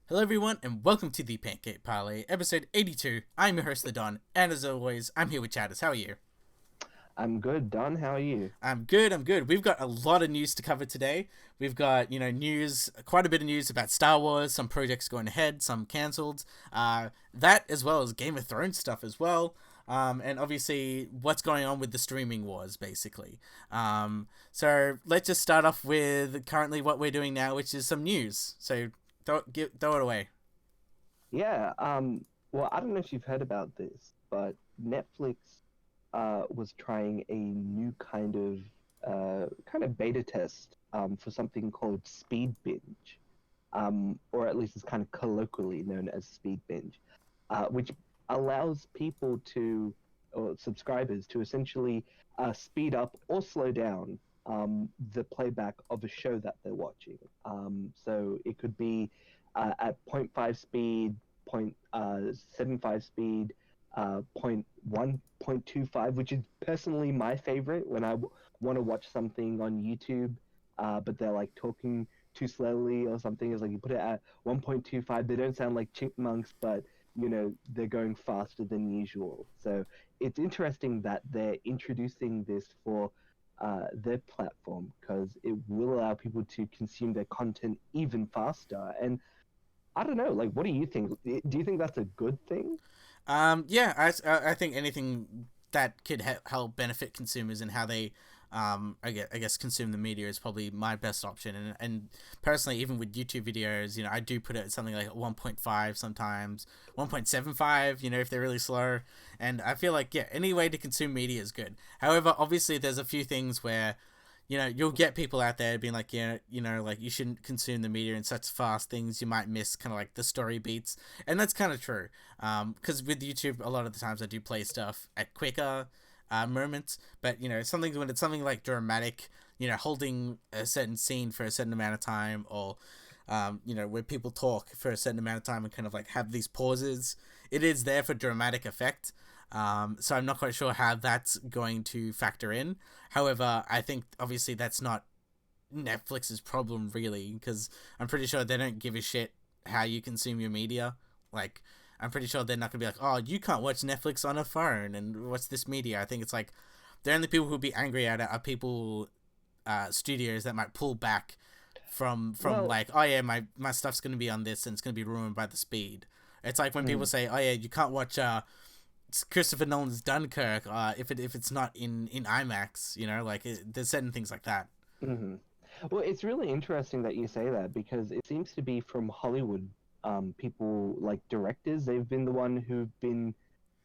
Hello, everyone, and welcome to the Pancake Parlay, episode 82. I'm your host, The Don, and as always, I'm here with Chatters. How are you? I'm good, Don. How are you? I'm good. We've got a lot of news to cover today. We've got, news, quite a bit of news about Star Wars, some projects going ahead, some cancelled, that as well as Game of Thrones stuff as well. And obviously, what's going on with the streaming wars, basically. So let's just start off with currently what we're doing now, which is some news. So throw it away. Yeah. Well, I don't know if you've heard about this, but Netflix was trying a new kind of beta test for something called speed binge, or at least it's kind of colloquially known as speed binge, which allows people to or subscribers to essentially speed up or slow down the playback of a show that they're watching. So it could be at zero point 0.5 speed, 0.75 speed, point 1, 0.25, which is personally my favorite when I want to watch something on YouTube, but they're like talking too slowly or something. Is like you put it at 1.25, they don't sound like chipmunks, but they're going faster than usual. So it's interesting that they're introducing this for their platform because it will allow people to consume their content even faster. And I don't know, like, what do you think? Do you think that's a good thing? Yeah, I think anything that could help benefit consumers and how they, I guess consume the media is probably my best option. And personally, even with YouTube videos, I do put it at something like 1.5 sometimes, 1.75. If they're really slow, and I feel like yeah, any way to consume media is good. However, obviously, there's a few things where you'll get people out there being like, yeah, like you shouldn't consume the media in such fast things. You might miss kind of like the story beats, and that's kind of true. Because with YouTube, a lot of the times I do play stuff at quicker moments, but something when it's something like dramatic, holding a certain scene for a certain amount of time, or where people talk for a certain amount of time and kind of like have these pauses. It is there for dramatic effect. So I'm not quite sure how that's going to factor in. However, I think obviously that's not Netflix's problem really, because I'm pretty sure they don't give a shit how you consume your media. Like, I'm pretty sure they're not gonna be like, oh, you can't watch Netflix on a phone and watch this media. I think it's like the only people who'll be angry at it are people, studios that might pull back from Well, like, oh yeah, my stuff's gonna be on this and it's gonna be ruined by the speed. It's like when people mm, say, oh yeah, you can't watch Christopher Nolan's Dunkirk, if it's not in IMAX, like there's certain things like that. mhm. Well, it's really interesting that you say that because it seems to be from Hollywood, people like directors, they've been the one who've been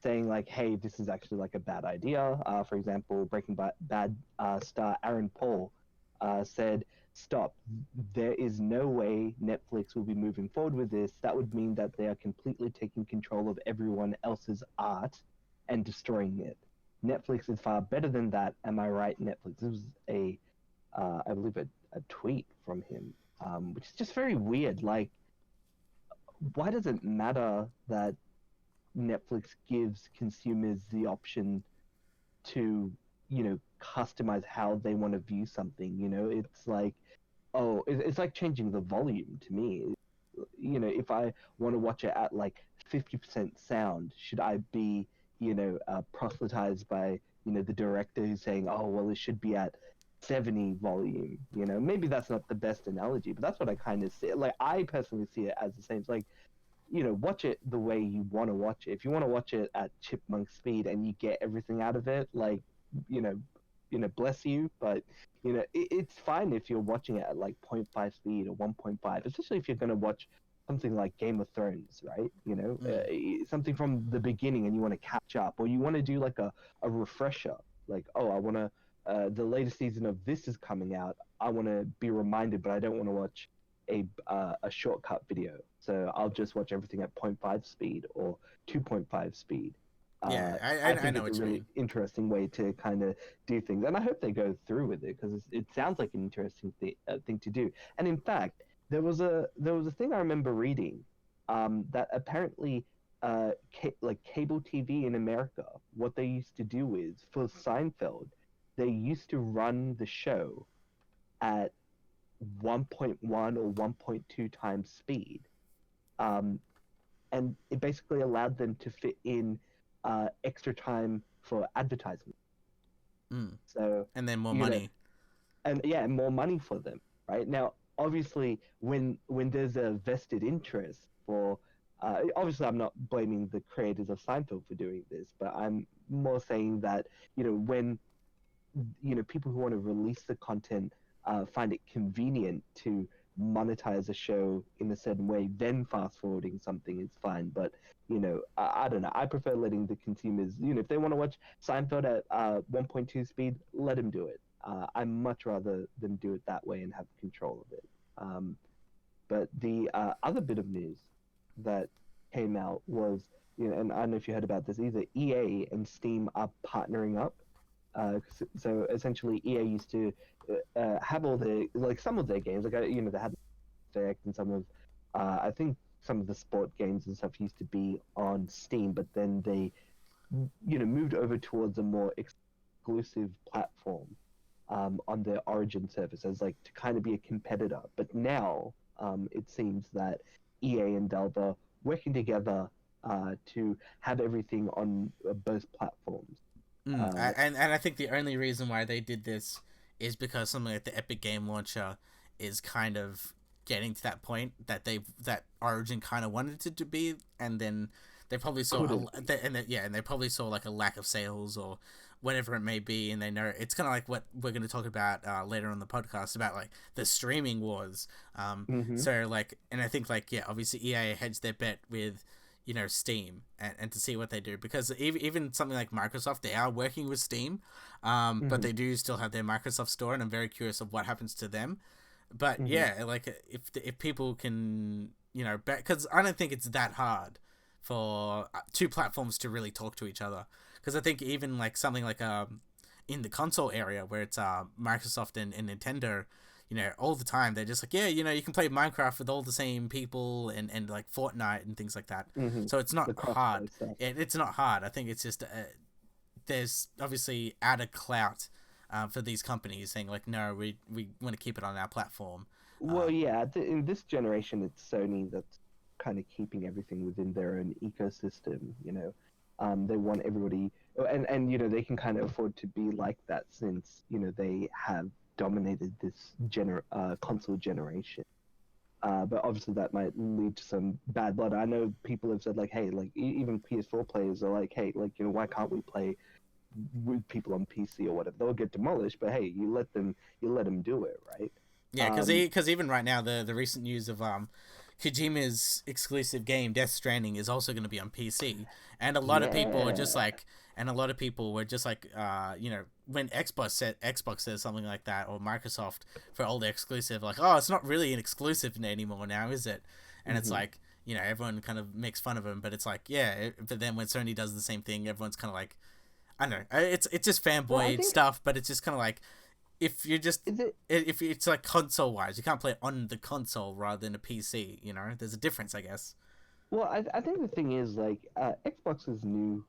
saying like, "Hey, this is actually like a bad idea." For example, Bad star Aaron Paul said, "Stop! There is no way Netflix will be moving forward with this. That would mean that they are completely taking control of everyone else's art and destroying it. Netflix is far better than that. Am I right, Netflix?" This was I believe, a tweet from him, which is just very weird. Like, why does it matter that Netflix gives consumers the option to, customize how they want to view something? It's like, oh, it's like changing the volume to me. If I want to watch it at like 50% sound, should I be, proselytized by, the director who's saying, oh, well, it should be at 70 volume? Maybe that's not the best analogy, but that's what I kind of see. Like, I personally see it as the same. It's like, watch it the way you want to watch it. If you want to watch it at chipmunk speed and you get everything out of it, like, you know, bless you. But it's fine if you're watching it at like zero point 0.5 speed or 1.5, especially if you're going to watch something like Game of Thrones, right? Mm. Something from the beginning and you want to catch up, or you want to do like a refresher. Like, oh, I want to. The latest season of this is coming out. I want to be reminded, but I don't want to watch a shortcut video. So I'll just watch everything at zero point 0.5 speed or 2.5 speed. Yeah, Uh, I I I think know it's a what you really mean. interesting way to kind of do things, and I hope they go through with it because it sounds like an interesting thing to do. And in fact, there was a thing I remember reading, that apparently, like cable TV in America, what they used to do is for Seinfeld, they used to run the show at 1.1 or 1.2 times speed, um, and it basically allowed them to fit in extra time for advertisement. Mm. So And then more you know, money. and yeah, more money for them, right? Now, obviously, when there's a vested interest for, obviously, I'm not blaming the creators of Seinfeld for doing this, but I'm more saying that when people who want to release the content find it convenient to monetize a show in a certain way, then fast forwarding something is fine. But I don't know. I prefer letting the consumers, if they want to watch Seinfeld at 1.2 speed, let them do it. I much rather them do it that way and have control of it. But the other bit of news that came out was, and I don't know if you heard about this either. EA and Steam are partnering up. So essentially, EA used to have all their some of their games, they had Effect and some of, I think some of the sport games and stuff used to be on Steam, but then they moved over towards a more exclusive platform on their Origin service as to kind of be a competitor. But now it seems that EA and Valve are working together to have everything on both platforms. And I think the only reason why they did this is because something like the Epic Game Launcher is kind of getting to that point that Origin kind of wanted it to be, and then they probably saw they probably saw like a lack of sales or whatever it may be, and they know it's kind of like what we're going to talk about later on the podcast about like the streaming wars. So like, and I think obviously EA hedged their bet with Steam and to see what they do, because even something like Microsoft, they are working with Steam, but they do still have their Microsoft store, and I'm very curious of what happens to them. But yeah, like if people can because I don't think it's that hard for two platforms to really talk to each other, because I think even like something like in the console area where it's Microsoft and Nintendo, all the time they're just like, yeah, you can play Minecraft with all the same people and like Fortnite and things like that. So it's not hard. It's not hard. I think it's just there's obviously added clout for these companies saying like, no, we want to keep it on our platform. Well, yeah, in this generation, it's Sony that's kind of keeping everything within their own ecosystem. They want everybody, and they can kind of afford to be like that since they have dominated this console generation. But obviously that might lead to some bad blood. I know people have said like, hey, like even PS4 players are like, hey, like why can't we play with people on PC or whatever? They'll get demolished, but hey, you let them do it, right? Yeah, because even right now the recent news of Kojima's exclusive game Death Stranding is also going to be on PC, and a lot of people are just like, when Xbox says something like that, or Microsoft for all the exclusive, like, oh, it's not really an exclusive anymore now, is it? And it's like, everyone kind of makes fun of them, but it's like, yeah, but then when Sony does the same thing, everyone's kind of like, I don't know, it's just fanboy stuff, but it's just kind of like, if you're just if it's like console wise, you can't play it on the console rather than a PC. There's a difference, I guess. Well, I think the thing is like Xbox's new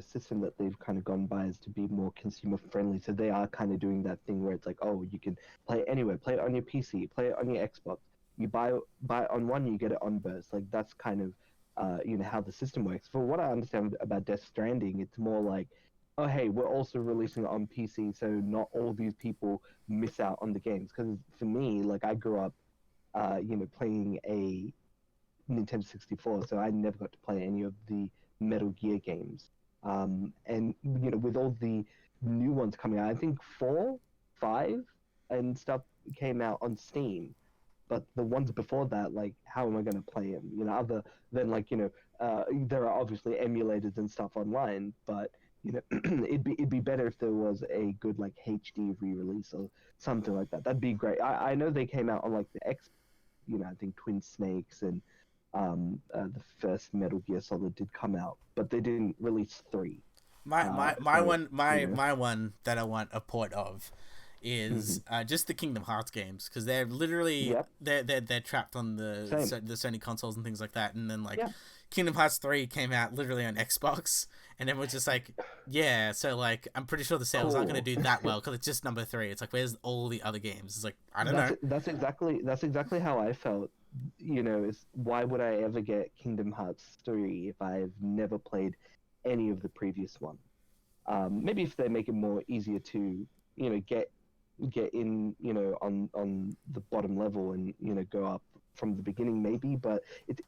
system that they've kind of gone by is to be more consumer friendly. So they are kind of doing that thing where it's like, oh, you can play it anywhere, play it on your PC, play it on your Xbox. You buy it on one, you get it on both. Like that's kind of how the system works. For what I understand about Death Stranding, it's more like, oh, hey, we're also releasing it on PC, so not all these people miss out on the games. Because for me, like, I grew up, playing a Nintendo 64, so I never got to play any of the Metal Gear games. And, with all the new ones coming out, I think 4, 5, and stuff came out on Steam. But the ones before that, like, how am I going to play them? Other than, like, there are obviously emulators and stuff online, but it'd be better if there was a good like HD re-release or something like that. That'd be great. I know they came out on like the X, I think Twin Snakes and the first Metal Gear Solid did come out, but they didn't release 3. My one that I want a port of is just the Kingdom Hearts games, because they're literally they're trapped on the Sony consoles and things like that, and then like Kingdom Hearts 3 came out literally on Xbox, and everyone's just like, yeah, so like I'm pretty sure the sales aren't going to do that well because it's just number 3. It's like, where's all the other games? It's like, I don't know. That's exactly how I felt why would I ever get Kingdom Hearts 3 if I've never played any of the previous one? Maybe if they make it more easier to, get in, on the bottom level and, go up from the beginning, maybe. But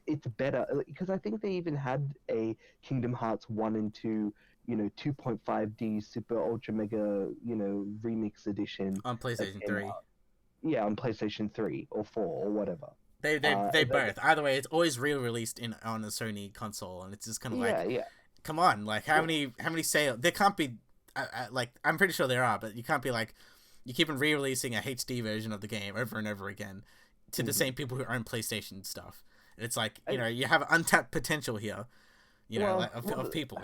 it's better because I think they even had a Kingdom Hearts 1 and 2, 2.5D Super Ultra Mega, remix edition On that PlayStation came 3. out. Yeah, on PlayStation 3 or 4 or whatever. They both. Either way, it's always re-released on a Sony console, and it's just kind of Yeah, like, yeah. come on, like how many sales? There can't be, like I'm pretty sure there are, but you can't be like, you keep on re-releasing a HD version of the game over and over again to the same people who own PlayStation stuff. And it's like, you have untapped potential here, of people.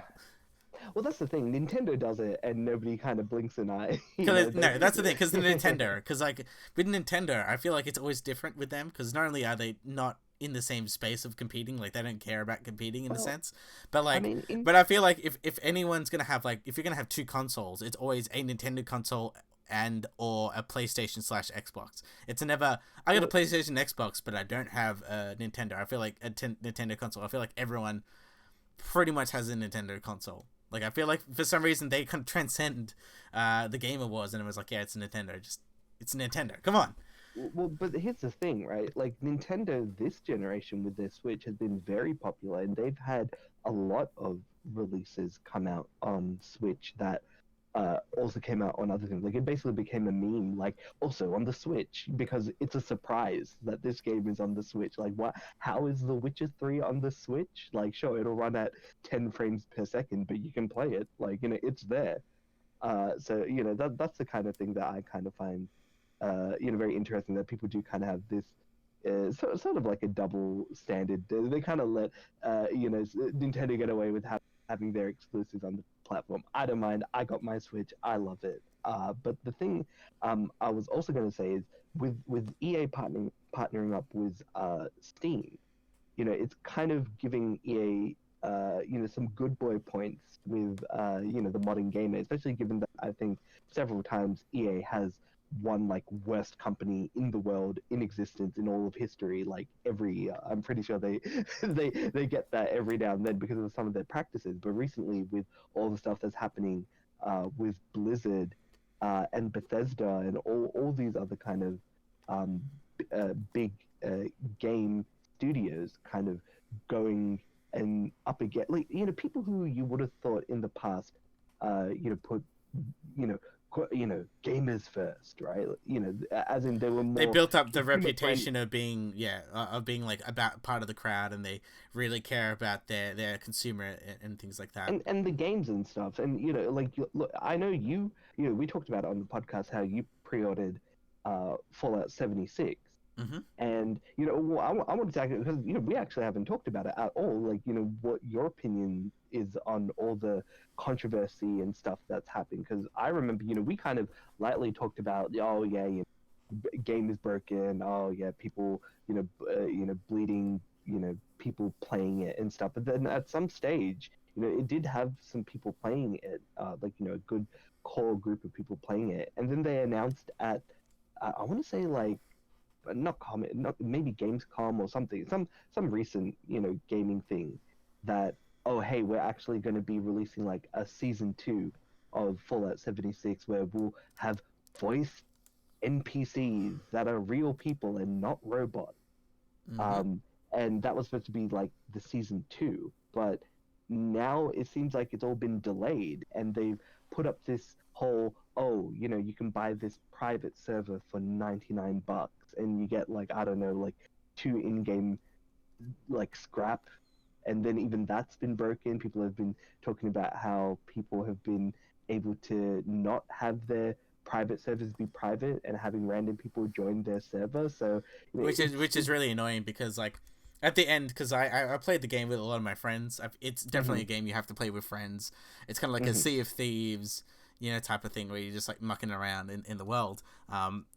Well, that's the thing. Nintendo does it, and nobody kind of blinks an eye. No, that's the thing. Because the Nintendo, because like with Nintendo, I feel like it's always different with them. Because not only are they not in the same space of competing, like they don't care about competing in a sense, but like, but I feel like if anyone's gonna have like, if you're gonna have two consoles, it's always a Nintendo console and or a PlayStation / Xbox. It's never, I got a PlayStation Xbox, but I don't have a Nintendo. I feel like a Nintendo console. I feel like everyone pretty much has a Nintendo console. Like, I feel like for some reason they kind of transcend the Game Awards, and it was like, yeah, it's a Nintendo. It's Nintendo. Come on. Well, but here's the thing, right? Like, Nintendo this generation with their Switch has been very popular, and they've had a lot of releases come out on Switch that also came out on other things. Like, it basically became a meme, like, also on the Switch, because it's a surprise that this game is on the Switch. Like, what? How is The Witcher 3 on the Switch? Like, sure, it'll run at 10 frames per second, but you can play it. Like, it's there. So, that's the kind of thing that I kind of find, very interesting, that people do kind of have this sort of like a double standard. They kind of let, Nintendo get away with having their exclusives on the platform. I don't mind. I got my Switch. I love it. But the thing I was also going to say is with EA partnering up with Steam, it's kind of giving EA some good boy points with the modern gamer, especially given that I think several times EA has won like worst company in the world in existence in all of history, like every year. I'm pretty sure they they get that every now and then because of some of their practices. But recently, with all the stuff that's happening with Blizzard and Bethesda and all these other kind of big game studios kind of going and up again, like people who you would have thought in the past put gamers first, right? As in they were more, they built up the reputation of being like about part of the crowd, and they really care about their consumer and things like that, and the games and stuff. And look, I know we talked about it on the podcast how you pre-ordered Fallout 76. Mm-hmm. And I wanted to actually, because we actually haven't talked about it at all. Like, what your opinion is on all the controversy and stuff that's happening. Because I remember, we kind of lightly talked about, oh yeah, game is broken. Oh yeah, people, bleeding, people playing it and stuff. But then at some stage, it did have some people playing it, like a good core group of people playing it. And then they announced at, I want to say like, not maybe Gamescom or something, some recent gaming thing, that, oh hey, we're actually going to be releasing like a season 2 of Fallout 76 where we'll have voice NPCs that are real people and not robots. Mm-hmm. And that was supposed to be like the season 2, but now it seems like it's all been delayed, and they've put up this whole, oh, you can buy this private server for $99 and you get like, I don't know, like 2 in-game like scrap, and then even that's been broken. People have been talking about how people have been able to not have their private servers be private and having random people join their server. So which is really annoying, because like at the end, because I played the game with a lot of my friends. It's definitely a game you have to play with friends. It's kind of like a Sea of Thieves, type of thing, where you're just like mucking around in the world.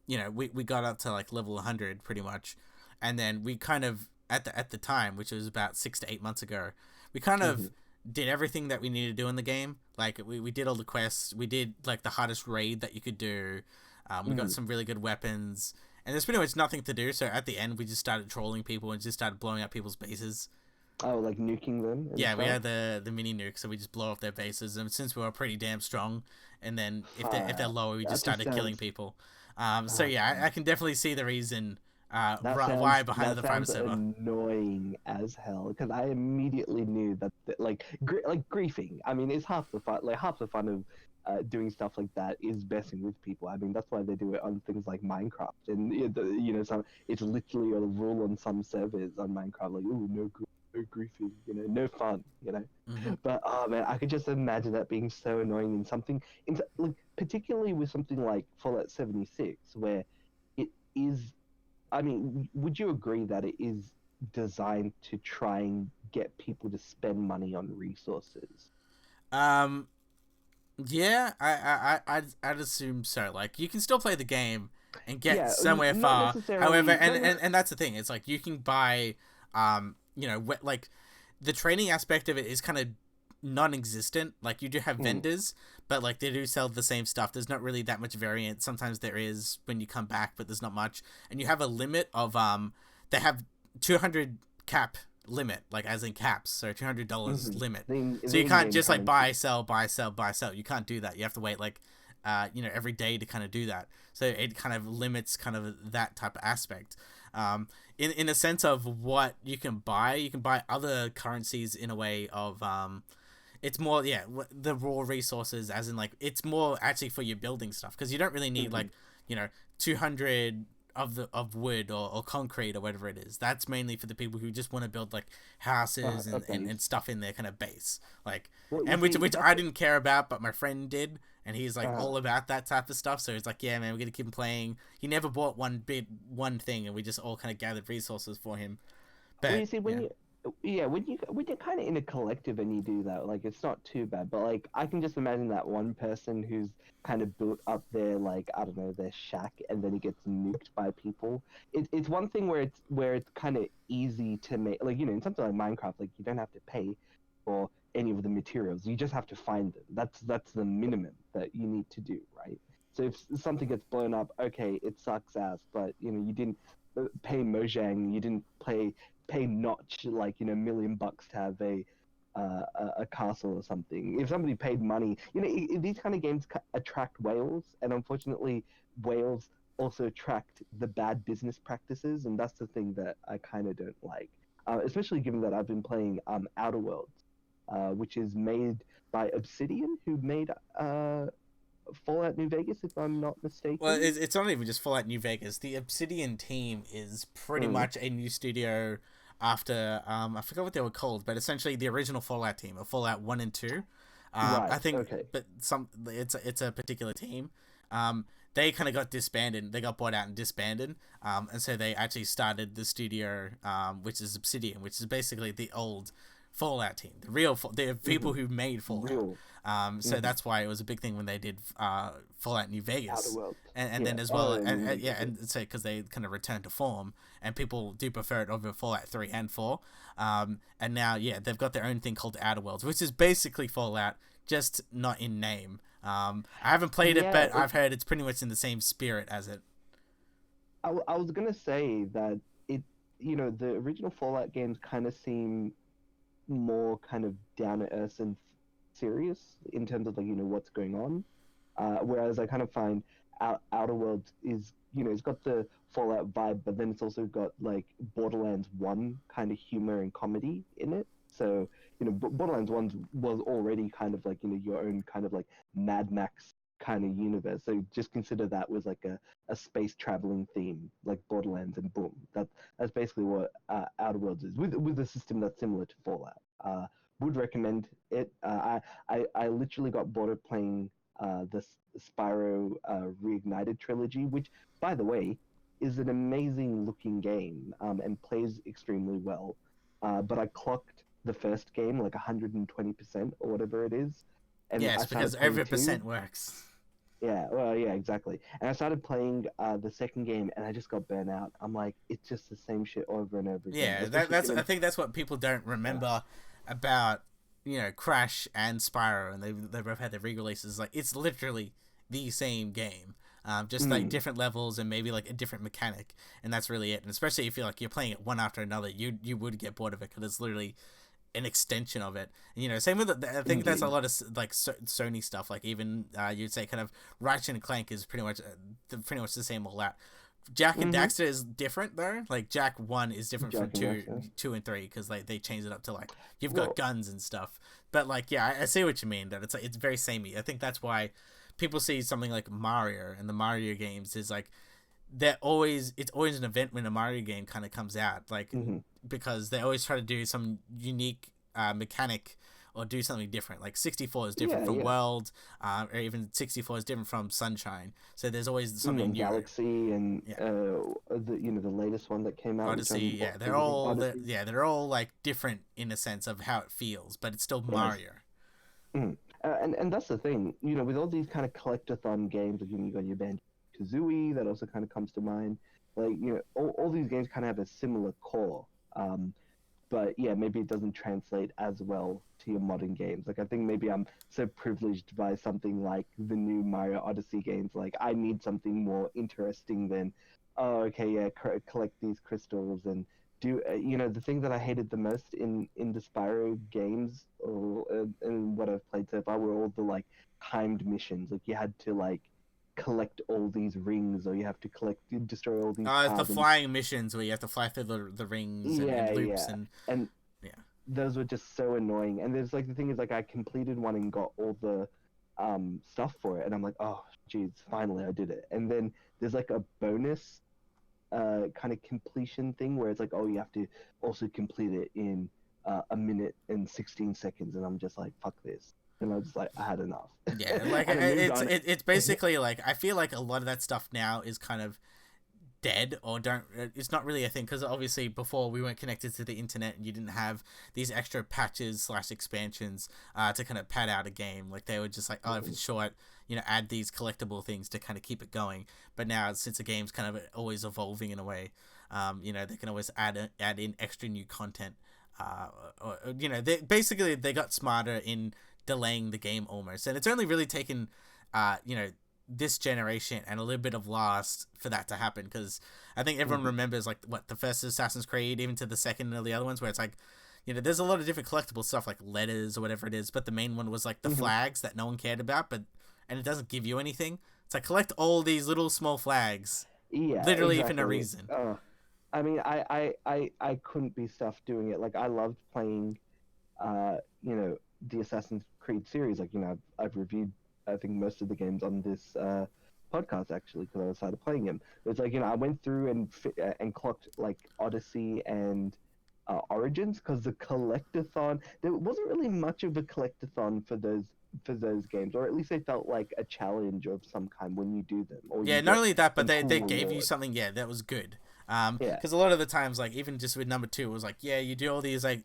We got up to like level 100 pretty much, and then we kind of at the time, which was about 6 to 8 months ago, we kind of did everything that we needed to do in the game. Like we did all the quests, we did like the hardest raid that you could do. We got some really good weapons, and there's pretty much nothing to do. So at the end, we just started trolling people and just started blowing up people's bases. Oh, like nuking them. And Yeah, we stuff? had the mini nuke, so we just blow up their bases, and since we were pretty damn strong, and then if they're lower, we That just just started killing sounds. people. So yeah, I can definitely see the reason why behind the private server. annoying as hell because I immediately knew that like griefing. I mean, it's half the fun. Like half the fun of doing stuff like that is messing with people. I mean, that's why they do it on things like Minecraft, and some it's literally a rule on some servers on Minecraft, like no griefing, no fun, Mm-hmm. But oh man, I could just imagine that being so annoying in something, like particularly with something like Fallout 76, where it is. I mean, would you agree that it is designed to try and get people to spend money on resources? Um, yeah, I'd assume so. Like, you can still play the game and get Yeah, somewhere not far. However, necessarily. and that's the thing. It's like you can buy, like the training aspect of it is kind of non-existent. Like, you do have vendors, but like they do sell the same stuff. There's not really that much variant. Sometimes there is when you come back, but there's not much. And you have a limit of they have 200 cap limit, like as in caps, so $200 limit. So you can't just like buy, sell, buy, sell, buy, sell. You can't do that. You have to wait like every day to kind of do that. So it kind of limits kind of that type of aspect. In a sense of what you can buy other currencies in a way of it's more the raw resources, as in like it's more actually for your building stuff, because you don't really need like 200 of wood or concrete or whatever it is. That's mainly for the people who just want to build like houses and stuff in their kind of base, like which I didn't care about, but my friend did, and he's like all about that type of stuff. So it's like, yeah man, we're gonna keep him playing. He never bought one thing, and we just all kind of gathered resources for him. But Well, you see, when you're kind of in a collective and you do that, like it's not too bad. But like I can just imagine that one person who's kind of built up their like I don't know their shack, and then he gets nuked by people. It's one thing where it's kind of easy to make, like in something like Minecraft, like you don't have to pay for any of the materials. You just have to find them. That's the minimum that you need to do, right? So if something gets blown up, okay, it sucks ass, but you didn't pay Mojang, you didn't pay Notch like $1 million to have a castle or something. If somebody paid money, these kind of games attract whales, and unfortunately, whales also attract the bad business practices, and that's the thing that I kind of don't like. Especially given that I've been playing Outerworlds, which is made by Obsidian, who made Fallout New Vegas, if I'm not mistaken. Well, it's not even just Fallout New Vegas. The Obsidian team is pretty much a new studio after I forgot what they were called, but essentially the original Fallout team of Fallout 1 and 2. Right, I think, okay. but it's a particular team. They kind of got disbanded. They got bought out and disbanded. And so they actually started the studio, which is Obsidian, which is basically the old Fallout team, the people who made Fallout. So that's why it was a big thing when they did Fallout New Vegas, and then as well, and so because they kind of returned to form, and people do prefer it over Fallout 3 and 4, and now they've got their own thing called Outerworlds, which is basically Fallout, just not in name. I haven't played it, but I've heard it's pretty much in the same spirit as it. I was gonna say that the original Fallout games kind of seem more kind of down to earth and serious in terms of what's going on, whereas I kind of find Outer Worlds is it's got the Fallout vibe, but then it's also got like Borderlands 1 kind of humor and comedy in it. So Borderlands 1 was already kind of like your own kind of like Mad Max kind of universe. So just consider that was like a space traveling theme, like Borderlands, and boom, that's basically what Outer Worlds is with a system that's similar to Fallout. Would recommend it. I literally got bored of playing the Spyro Reignited trilogy, which, by the way, is an amazing looking game and plays extremely well. But I clocked the first game like 120% or whatever it is. And yes, because every percent works. Yeah, well, yeah, exactly. And I started playing the second game, and I just got burnt out. I'm like, it's just the same shit over and over again. Yeah, I think that's what people don't remember about Crash and Spyro, and they both had their re-releases. Like, it's literally the same game. just like different levels and maybe like a different mechanic, and that's really it. And especially if you're playing it one after another, you would get bored of it because it's literally an extension of it. Same with I think that's a lot of like Sony stuff. Like even you'd say kind of Ratchet and Clank is pretty much the same all that. Jack and Daxter is different though. Like Jak 1 is different from 2 and 3 because like they changed it up to like you've got guns and stuff. But like yeah, I see what you mean. That it's like it's very samey. I think that's why people see something like Mario and the Mario games is like it's always an event when a Mario game kind of comes out, like because they always try to do some unique mechanic or do something different. Like 64 is different from World, or even 64 is different from Sunshine. So there's always something new. Galaxy and the latest one that came out, Odyssey. They're all like different in a sense of how it feels, but it's still Mario. And that's the thing, with all these kind of collectathon games, like you got your Banjo-Kazooie, that also kind of comes to mind. Like all these games kind of have a similar core. But yeah, maybe it doesn't translate as well to your modern games. Like I think maybe I'm so privileged by something like the new Mario Odyssey games. Like I need something more interesting than, collect these crystals and do. The thing that I hated the most in the Spyro games, and what I've played so far, were all the like timed missions. Like you had to like collect all these rings, or you have to destroy all these it's the flying missions where you have to fly through the rings and loops and those were just so annoying. And there's like the thing is like I completed one and got all the stuff for it, and I'm like, oh geez, finally I did it. And then there's like a bonus kind of completion thing where it's like, oh, you have to also complete it in a minute and 16 seconds, and I'm just like, fuck this. And I was like, I had enough. Yeah, like it's basically like I feel like a lot of that stuff now is kind of dead or it's not really a thing because obviously before we weren't connected to the internet and you didn't have these extra patches / expansions to kind of pad out a game. Like they were just like, oh, if it's short, add these collectible things to kind of keep it going. But now since the game's kind of always evolving in a way, they can always add in extra new content. They got smarter in delaying the game almost, and it's only really taken this generation and a little bit of last for that to happen, because I think everyone remembers like what the first Assassin's Creed even to the second and all the other ones where it's like there's a lot of different collectible stuff like letters or whatever it is, but the main one was like the flags that no one cared about, and it doesn't give you anything. It's like collect all these little small flags literally for no reason. I mean, I couldn't be stuffed doing it. Like I loved playing the Assassin's Creed series. Like I've reviewed I think most of the games on this podcast actually because I started playing them. It's like I went through and clocked like Odyssey and Origins, because the collectathon, there wasn't really much of a collectathon for those games, or at least they felt like a challenge of some kind when you do them. Or not only that, but they gave you something that was good. Because a lot of the times, like even just with number 2, it was like you do all these like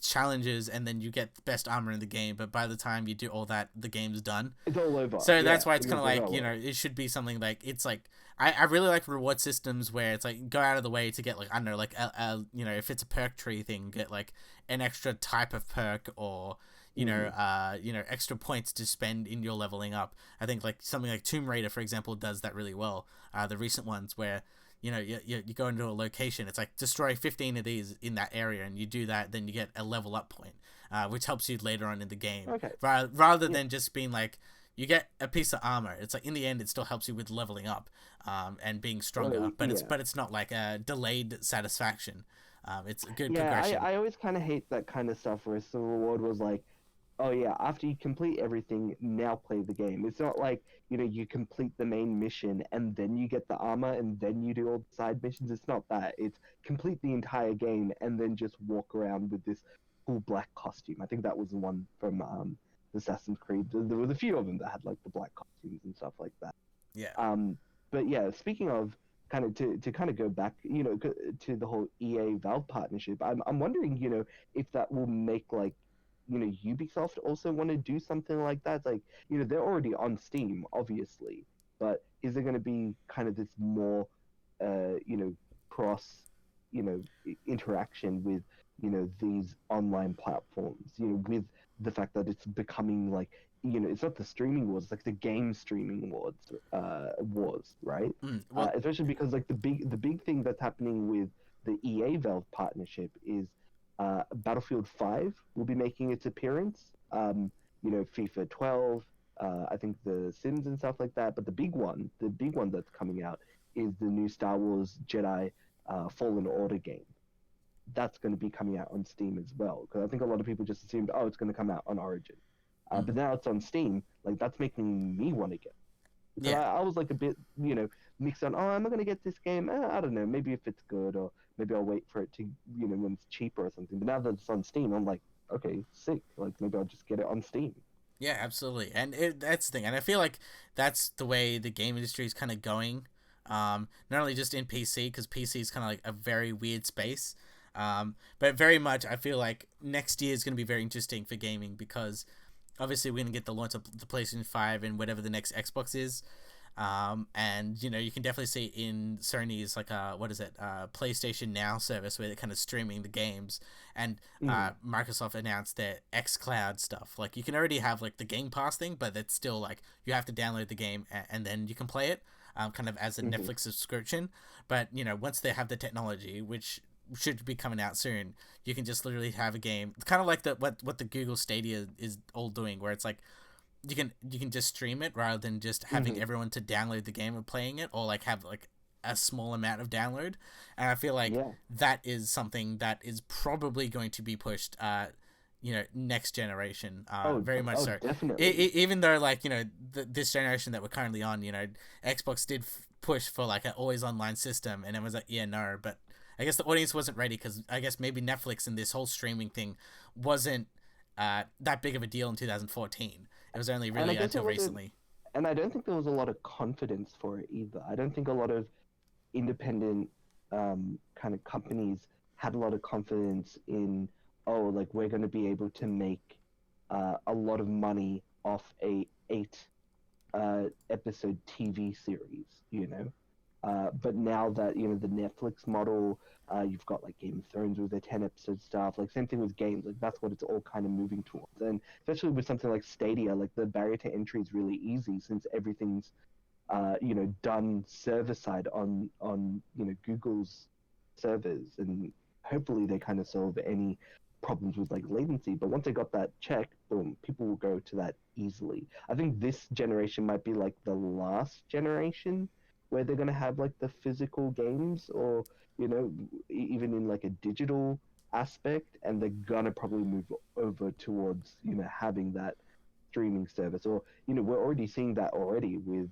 challenges and then you get the best armor in the game, but by the time you do all that, the game's done. It's all over. So that's why it's kind of like it should be something like it's like I really like reward systems where it's like go out of the way to get like I don't know like if it's a perk tree thing, get like an extra type of perk or extra points to spend in your leveling up. I think like something like Tomb Raider, for example, does that really well. The recent ones where you go into a location, it's like destroy 15 of these in that area, and you do that, then you get a level up point, which helps you later on in the game. Okay. Rather than just being like, you get a piece of armor. It's like in the end, it still helps you with leveling up, and being stronger. But it's not like a delayed satisfaction. It's a good progression. I always kind of hate that kind of stuff where the reward was like, oh yeah, after you complete everything, now play the game. It's not like, you complete the main mission and then you get the armor and then you do all the side missions. It's not that. It's complete the entire game and then just walk around with this cool black costume. I think that was the one from Assassin's Creed. There was a few of them that had like the black costumes and stuff like that. Yeah. But yeah, speaking of kind of to kind of go back, to the whole EA Valve partnership, I'm wondering, if that will make like, Ubisoft also want to do something like that. It's like, they're already on Steam, obviously, but is there going to be kind of this more, cross, interaction with these online platforms, with the fact that it's becoming like, it's not the streaming wars, it's like the game streaming wars, right? Well, Especially because like the big thing that's happening with the EA Valve partnership is Battlefield 5 will be making its appearance. FIFA 12, I think the Sims and stuff like that. But the big one that's coming out is the new Star Wars Jedi Fallen Order game. That's going to be coming out on Steam as well. Because I think a lot of people just assumed, oh, it's going to come out on Origin. But now it's on Steam. Like, that's making me want to get it. Because yeah, I was like a bit, mixed on, oh, am I going to get this game? I don't know. Maybe if it's good, or maybe I'll wait for it to, when it's cheaper or something. But now that it's on Steam, I'm like, okay, sick. Like, maybe I'll just get it on Steam. yeah, absolutely. And that's the thing. And I feel like that's the way the game industry is kind of going. Not only just in PC, because PC is kind of like a very weird space. But very much, I feel like next year is going to be very interesting for gaming because obviously we're going to get the launch of the PlayStation 5 and whatever the next Xbox is. And you can definitely see in Sony's like what is it, PlayStation Now service where they're kind of streaming the games, and Microsoft announced their xCloud stuff. Like you can already have like the Game Pass thing, but it's still like you have to download the game and then you can play it, kind of as a Mm-hmm. Netflix subscription. But once they have the technology, which should be coming out soon, you can just literally have a game. It's kind of like what the Google Stadia is all doing, where it's like you can just stream it rather than just having Mm-hmm. everyone to download the game and playing it, or like have like a small amount of download. And I feel like Yeah. that is something that is probably going to be pushed next generation, Oh, very much oh, so. definitely. Even though like this generation that we're currently on, Xbox did push for like an always online system, and it was like, yeah, no, but I guess the audience wasn't ready because I guess maybe Netflix and this whole streaming thing wasn't that big of a deal in 2014. It was only And I really guess it until wasn't, recently. and I don't think there was a lot of confidence for it either. I don't think a lot of independent kind of companies had a lot of confidence in, oh, like we're going to be able to make a lot of money off a 8 episode TV series, But now that the Netflix model, you've got like Game of Thrones with their 10 episode stuff. Like same thing with games. Like that's what it's all kind of moving towards. And especially with something like Stadia, like the barrier to entry is really easy since everything's done server side on Google's servers, and hopefully they kind of solve any problems with like latency. But once they got that checked, boom, people will go to that easily. I think this generation might be like the last generation where they're gonna have like the physical games, or even in like a digital aspect, and they're gonna probably move over towards having that streaming service. Or we're already seeing that already with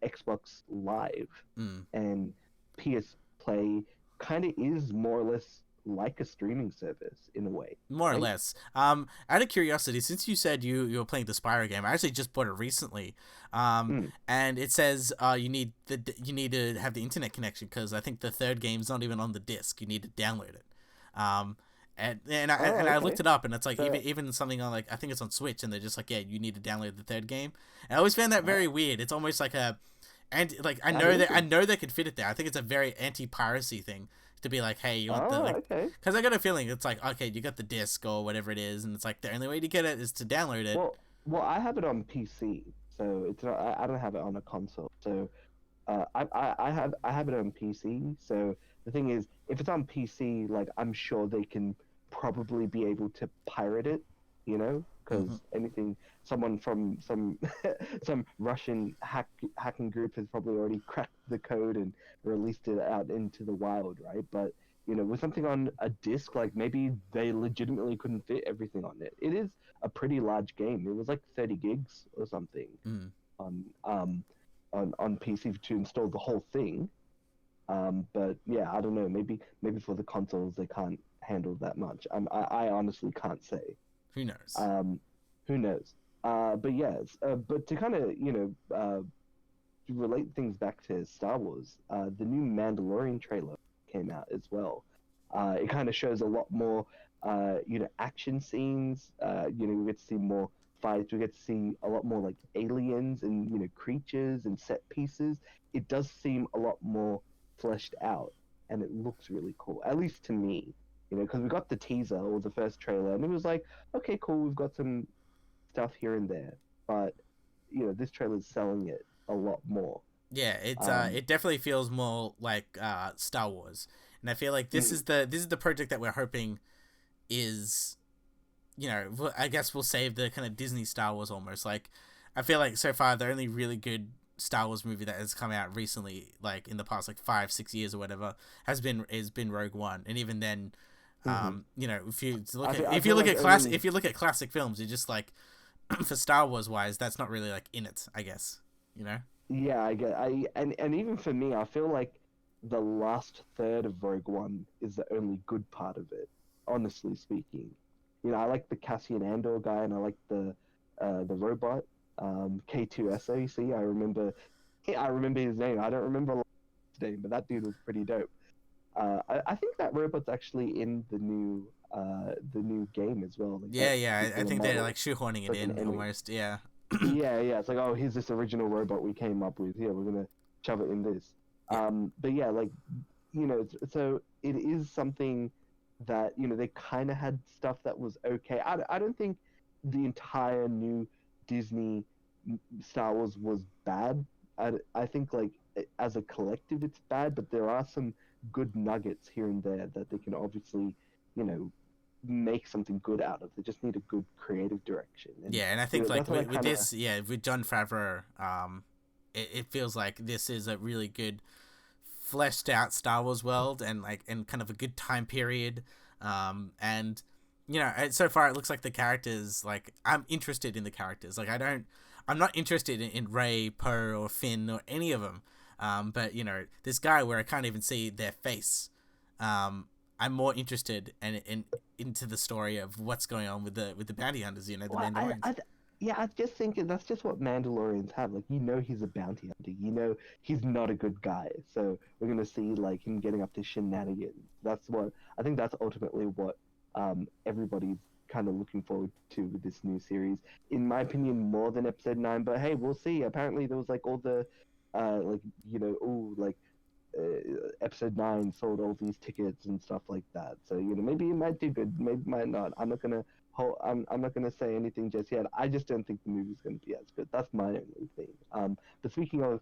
Xbox Live, Mm. and PS Play kind of is more or less like a streaming service in a way, More or right? less. Out of curiosity, since you said you were playing the Spyro game, I actually just bought it recently. Mm. And it says you need to have the internet connection because I think the third game's not even on the disc. You need to download it. Um, Oh, I looked okay. it up, and it's like So, even something on like I think it's on Switch, and they're just like, yeah, you need to download the third game. And I always found that very oh, weird. It's almost like and like that is I it. know they could fit it there. I think it's a very anti-piracy thing to be like, hey, you want the Oh, like, okay. because I got a feeling it's like, okay, you got the disc or whatever it is, and it's like the only way to get it is to download it. Well, I have it on PC, so it's not, I don't have it on a console. So I have it on PC. So the thing is, if it's on PC, like I'm sure they can probably be able to pirate it, Hmm. because anything, someone from some some Russian hacking group has probably already cracked the code and released it out into the wild, right? But with something on a disc, like maybe they legitimately couldn't fit everything on it. It is a pretty large game. It was like 30 gigs or something Mm. on on PC to install the whole thing. But yeah, I don't know. Maybe for the consoles they can't handle that much. I honestly can't say. Who knows? Um, who knows? But yes, but to kind of to relate things back to Star Wars, the new Mandalorian trailer came out as well. It kind of shows a lot more, action scenes. We get to see more fights. We get to see a lot more like aliens and creatures and set pieces. It does seem a lot more fleshed out, and it looks really cool. At least to me. You know, because we got the teaser or the first trailer, and it was like, okay, cool, we've got some stuff here and there, but you know, this trailer's selling it a lot more. Yeah, it's Um, it definitely feels more like Star Wars, and I feel like mm, this is the project that we're hoping is, I guess we'll save the kind of Disney Star Wars almost. Like, I feel like so far the only really good Star Wars movie that has come out recently, like in the past like 5-6 years or whatever, has been Rogue One, and even then, mhm. if you look at I feel like if only you look at classic films, you're just like, for Star Wars wise, that's not really like in it, I guess, you know. yeah, I get and even for me, I feel like the last third of Rogue One is the only good part of it. Honestly speaking, you know, I like the Cassian Andor guy, and I like the robot K2SO. I remember his name. I don't remember his name, but that dude was pretty dope. I think that robot's actually in the new game as well. Like Yeah, that yeah, I particular think they're like model, shoehorning it's it like an in enemy. almost. Yeah. Yeah, yeah. It's like, oh, here's this original robot we came up with. Here, we're gonna shove it in this. Yeah. But yeah, like, you know, so it is something that, you know, they kind of had stuff that was okay. I don't think the entire new Disney Star Wars was bad. I think like as a collective it's bad, but there are some good nuggets here and there that they can obviously, you know, make something good out of. They just need a good creative direction, and Yeah, and I you think know like that's what I with kind of. this, yeah, with John Favreau, it feels like this is a really good fleshed out Star Wars world, and kind of a good time period, and so far it looks like the characters, like I'm interested in the characters. Like I'm not interested in Rey, Poe, or Finn or any of them, but this guy where I can't even see their face, um, I'm more interested in into the story of what's going on with the bounty hunters, the Well, Mandalorians. yeah, I just think that's just what Mandalorians have. Like, you know, he's a bounty hunter. You know, he's not a good guy. So we're gonna see like him getting up to shenanigans. That's what I think. That's ultimately what everybody's kind of looking forward to with this new series. In my opinion, more than Episode 9. But hey, we'll see. Apparently, there was like all the like you know, oh like Episode 9 sold all these tickets and stuff like that. So you know, maybe it might do good, maybe it might not. I'm not gonna say anything just yet. I just don't think the movie's gonna be as good. That's my only thing. But speaking of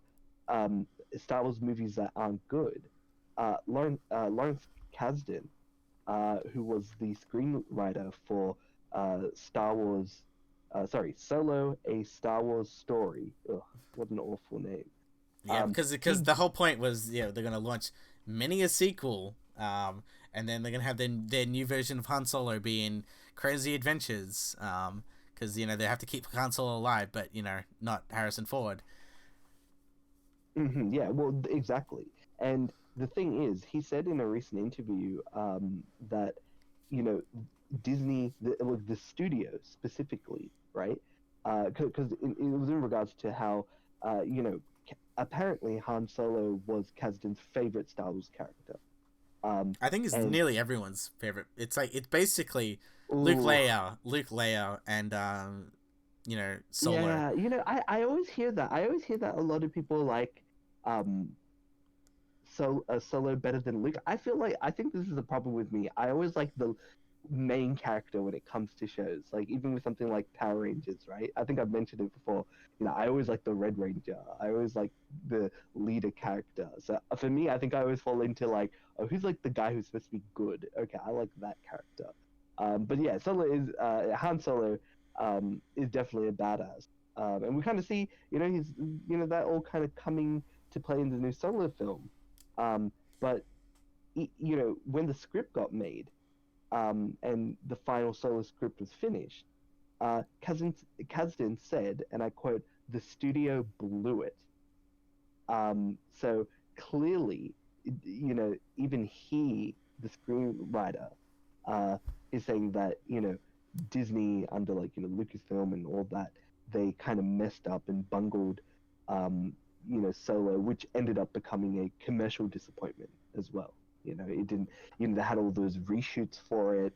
Star Wars movies that aren't good, Lawrence Kasdan, who was the screenwriter for Star Wars, Solo: A Star Wars Story. Ugh, what an awful name. Yeah, because He the whole point was, they're gonna launch many a sequel, and then they're gonna have their new version of Han Solo being Crazy Adventures, because they have to keep Han Solo alive, but not Harrison Ford. Yeah, well, exactly. And the thing is, he said in a recent interview that, you know, Disney, like the studio specifically, right? Because it was in regards to how, you know, apparently Han Solo was Kasdan's favorite Star Wars character. Um, I think it's and, nearly everyone's favorite. It's basically ooh, Luke Leia, and Solo. yeah, you know, I always hear that. I always hear that a lot of people like, um, Solo better than Luke. I think this is the problem with me. I always like the main character when it comes to shows. Like even with something like Power Rangers, right? I think I've mentioned it before. You know, I always like the Red Ranger. I always like the leader character. So for me, I think I always fall into like, oh, who's like the guy who's supposed to be good? Okay, I like that character. But yeah, Han Solo is definitely a badass. And we kind of see, you know, that all kind of coming to play in the new Solo film. Um, but you know, when the script got made, and the final Solo script was finished, Kasdan said, and I quote, "The studio blew it." So clearly, you know, even he, the screenwriter, uh, is saying that, you know, Disney under like, you know, Lucasfilm and all that, they kind of messed up and bungled, um, you know, Solo, which ended up becoming a commercial disappointment as well. You know, it didn't. You know, they had all those reshoots for it.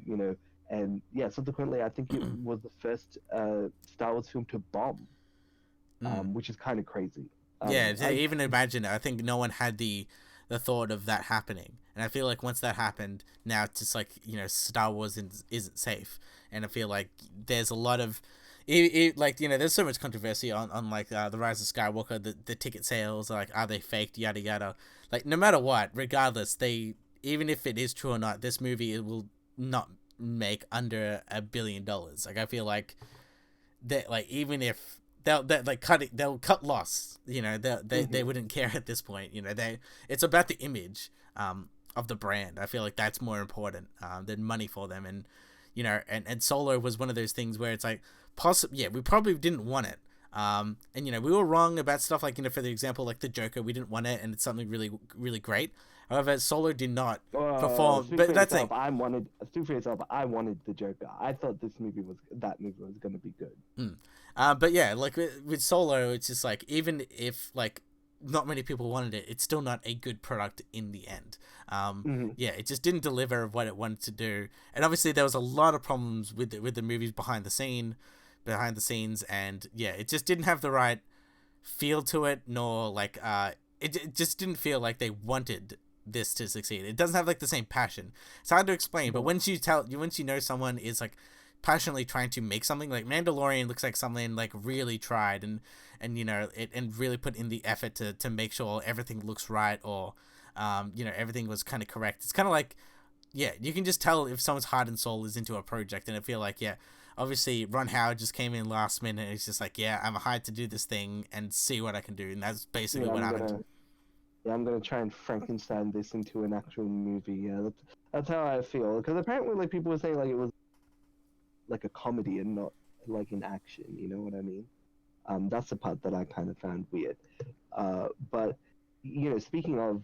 You know, and yeah, subsequently, I think it was the first Star Wars film to bomb, Mm. which is kind of crazy. I don't Yeah, know. to even imagine it, I think no one had the the thought of that happening. And I feel like once that happened, now it's just like, Star Wars isn't safe. And I feel like there's a lot of like, there's so much controversy on like the Rise of Skywalker, the ticket sales, like, are they faked, yada yada. Like, no matter what, regardless, even if it is true or not, this movie, it will not make under $1 billion. Like, I feel like that, like, even if they'll cut loss, they wouldn't care at this point. It's about the image of the brand. I feel like that's more important than money for them. And and Solo was one of those things where it's like, we probably didn't want it. And we were wrong about stuff like, for the example, like the Joker, we didn't want it, and it's something really, really great. However, Solo did not perform. But that's like, speak for yourself. I wanted the Joker. I thought that movie was going to be good. But yeah, like with Solo, it's just like, even if like not many people wanted it, it's still not a good product in the end. Yeah, it just didn't deliver what it wanted to do, and obviously there was a lot of problems with the movies behind the scenes, and yeah, it just didn't have the right feel to it, nor like it just didn't feel like they wanted this to succeed. It doesn't have like the same passion. It's hard to explain, but once you know someone is like passionately trying to make something, like Mandalorian looks like something like really tried and really put in the effort to make sure everything looks right, or everything was kind of correct. It's kind of like, yeah, you can just tell if someone's heart and soul is into a project. And I feel like, yeah, obviously Ron Howard just came in last minute and he's just like, yeah, I'm hired to do this thing and see what I can do, and that's basically what happened. I'm gonna try and Frankenstein this into an actual movie. Yeah, that's how I feel, because apparently, like, people were saying like it was like a comedy and not like an action. You know what I mean? That's the part that I kind of found weird. But speaking of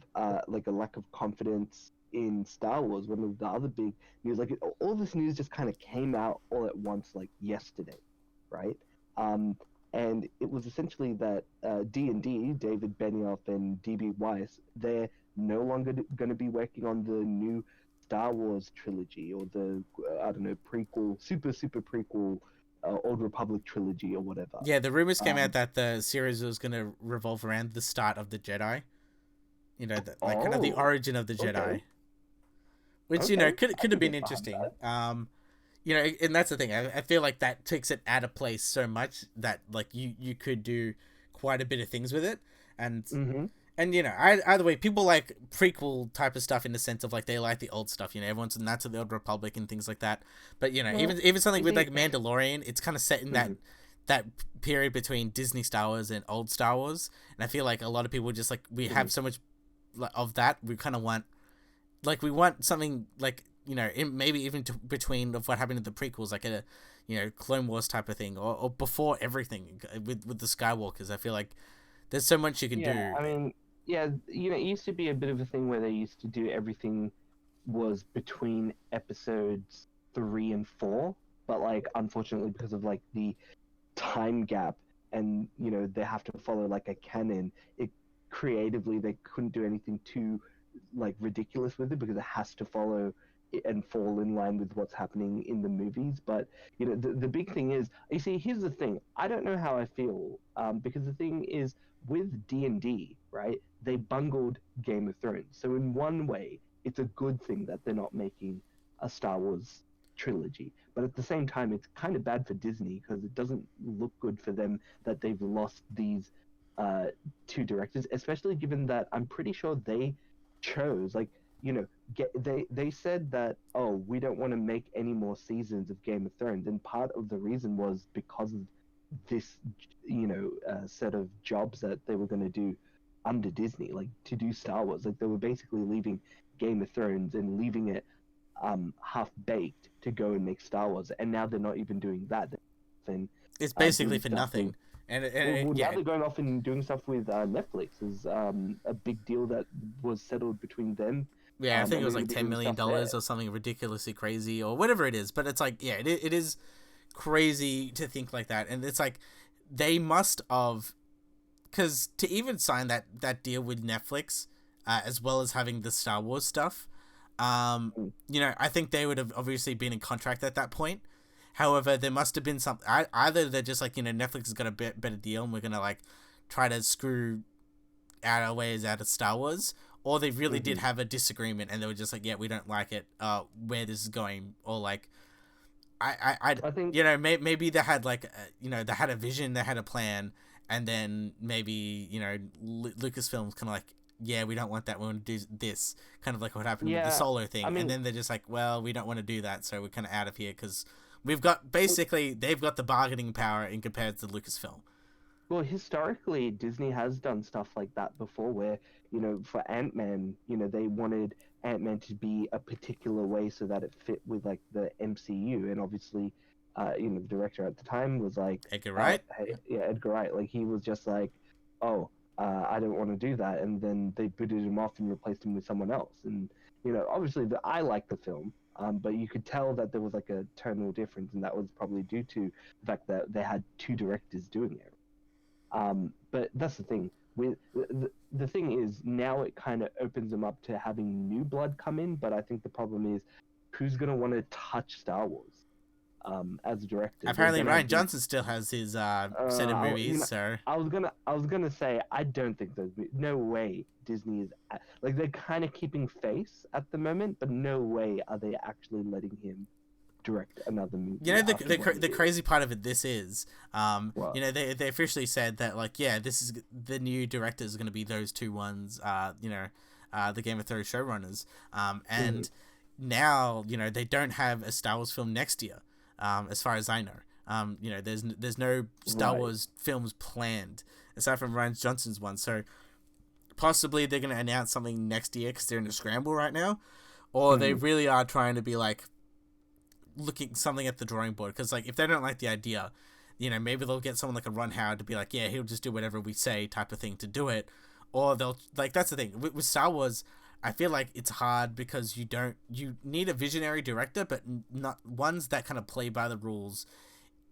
like a lack of confidence in Star Wars, one of the other big news, like all this news just kind of came out all at once, like yesterday, right? And it was essentially that D&D, David Benioff and D.B. Weiss, they're no longer going to be working on the new Star Wars trilogy, or the prequel, super prequel, Old Republic trilogy or whatever. Yeah, the rumors came out that the series was going to revolve around the start of the Jedi. Kind of the origin of the Jedi. Okay. Which, could have been interesting. And that's the thing. I feel like that takes it out of place so much that, like, you could do quite a bit of things with it. And either way, people like prequel type of stuff in the sense of, like, they like the old stuff. Everyone's Knights of the Old Republic and things like that. But, even something with, like, Mandalorian, it's kind of set in that period between Disney Star Wars and old Star Wars. And I feel like a lot of people just, like, we have so much of that. We kind of want, like, we want something, like, maybe even between of what happened in the prequels, like a, Clone Wars type of thing, or before everything with the Skywalkers. I feel like there's so much you can do. I mean, yeah, it used to be a bit of a thing where they used to do everything was between episodes 3 and 4, but, like, unfortunately, because of, like, the time gap, and they have to follow, like, a canon, it creatively they couldn't do anything too, like, ridiculous with it, because it has to follow and fall in line with what's happening in the movies. But the big thing is, you see, here's the thing, I don't know how I feel, because the thing is, with D&D, right, they bungled Game of Thrones, so in one way it's a good thing that they're not making a Star Wars trilogy, but at the same time it's kind of bad for Disney, because it doesn't look good for them that they've lost these two directors, especially given that I'm pretty sure they chose, like, they said that, oh, we don't want to make any more seasons of Game of Thrones, and part of the reason was because of this set of jobs that they were going to do under Disney, like to do Star Wars. Like, they were basically leaving Game of Thrones and leaving it half baked to go and make Star Wars, and now they're not even doing that. Then it's basically for nothing. Now they're going off and doing stuff with Netflix. Is a big deal that was settled between them. Yeah, I think it was like $10 million or something ridiculously crazy, or whatever it is. But it's like, yeah, it is crazy to think like that. And it's like, they must have, because to even sign that deal with Netflix, as well as having the Star Wars stuff, I think they would have obviously been in contract at that point. However, there must have been something. Either they're just like, Netflix has got a better deal, and we're gonna, like, try to screw our ways out of Star Wars, or they really did have a disagreement and they were just like, yeah, we don't like it, where this is going, or like, I think maybe they had like, they had a vision, they had a plan, and then maybe, Lucasfilm's kind of like, yeah, we don't want that, we want to do this, kind of like what happened with the Solo thing, and then they're just like, well, we don't want to do that, so we're kind of out of here, because they've got the bargaining power in compared to Lucasfilm. Well, historically, Disney has done stuff like that before, where, for Ant-Man, they wanted Ant-Man to be a particular way so that it fit with, like, the MCU, and obviously, the director at the time was like... Edgar Wright? Edgar Wright. Like, he was just like, I don't want to do that, and then they booted him off and replaced him with someone else, and, obviously, I like the film, but you could tell that there was, like, a tonal difference, and that was probably due to the fact that they had two directors doing it. But that's the thing. With the thing is, now it kind of opens them up to having new blood come in. But I think the problem is, who's gonna want to touch Star Wars as a director? Apparently, Rian Johnson still has his set of movies. So I was gonna say, I don't think there's no way Disney is like, they're kind of keeping face at the moment, but no way are they actually letting him direct another movie. The crazy part of it, this is, they officially said that, like, yeah, this is the new directors are going to be those two ones, the Game of Thrones showrunners, and now, they don't have a Star Wars film next year, as far as I know. There's no Star Wars films planned aside from Rian Johnson's one, so possibly they're going to announce something next year because they're in a scramble right now, or they really are trying to be like, looking something at the drawing board, because, like, if they don't like the idea, maybe they'll get someone like a Ron Howard to be like, yeah, he'll just do whatever we say type of thing to do it, or they'll, like, that's the thing with Star Wars. I feel like it's hard because you need a visionary director, but not ones that kind of play by the rules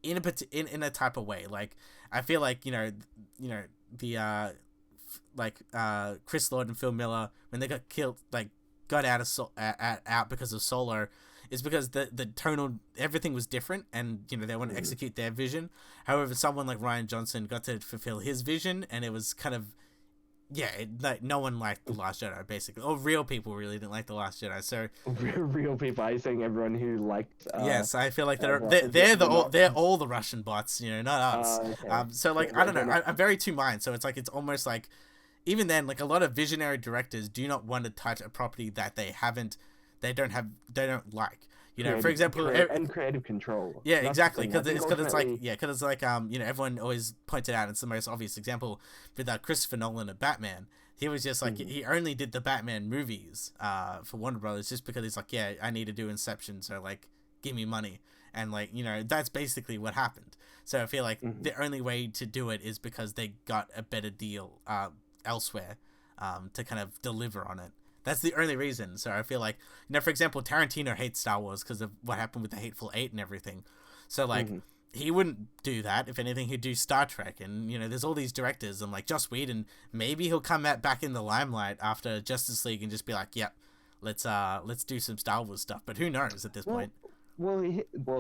in a type of way. Like, I feel like the Chris Lord and Phil Miller, when they got killed, like, got out because of Solo, is because the tonal, everything was different, and they want to execute their vision. However, someone like Rian Johnson got to fulfill his vision, and it was kind of, no one liked The Last Jedi, basically, or real people really didn't like The Last Jedi. So real people, are you saying everyone who liked? Yes, I feel like they're all the Russian bots, not us. Okay. So, like, I don't know, I'm very two minds. So it's like, it's almost like, even then, like, a lot of visionary directors do not want to touch a property that they don't like. For example, and creative control. Yeah, exactly. Because it's like everyone always pointed out, it's the most obvious example with Christopher Nolan of Batman. He was just like, he only did the Batman movies for Warner Brothers just because he's like, yeah, I need to do Inception, so, like, give me money. And, like, that's basically what happened. So I feel like the only way to do it is because they got a better deal elsewhere to kind of deliver on it. That's the only reason. So I feel like, for example, Tarantino hates Star Wars because of what happened with the Hateful Eight and everything. So, like, he wouldn't do that. If anything, he'd do Star Trek. And, there's all these directors, and, like, Joss Whedon, maybe he'll come back in the limelight after Justice League and just be like, yep, let's do some Star Wars stuff. But who knows at this point? Well,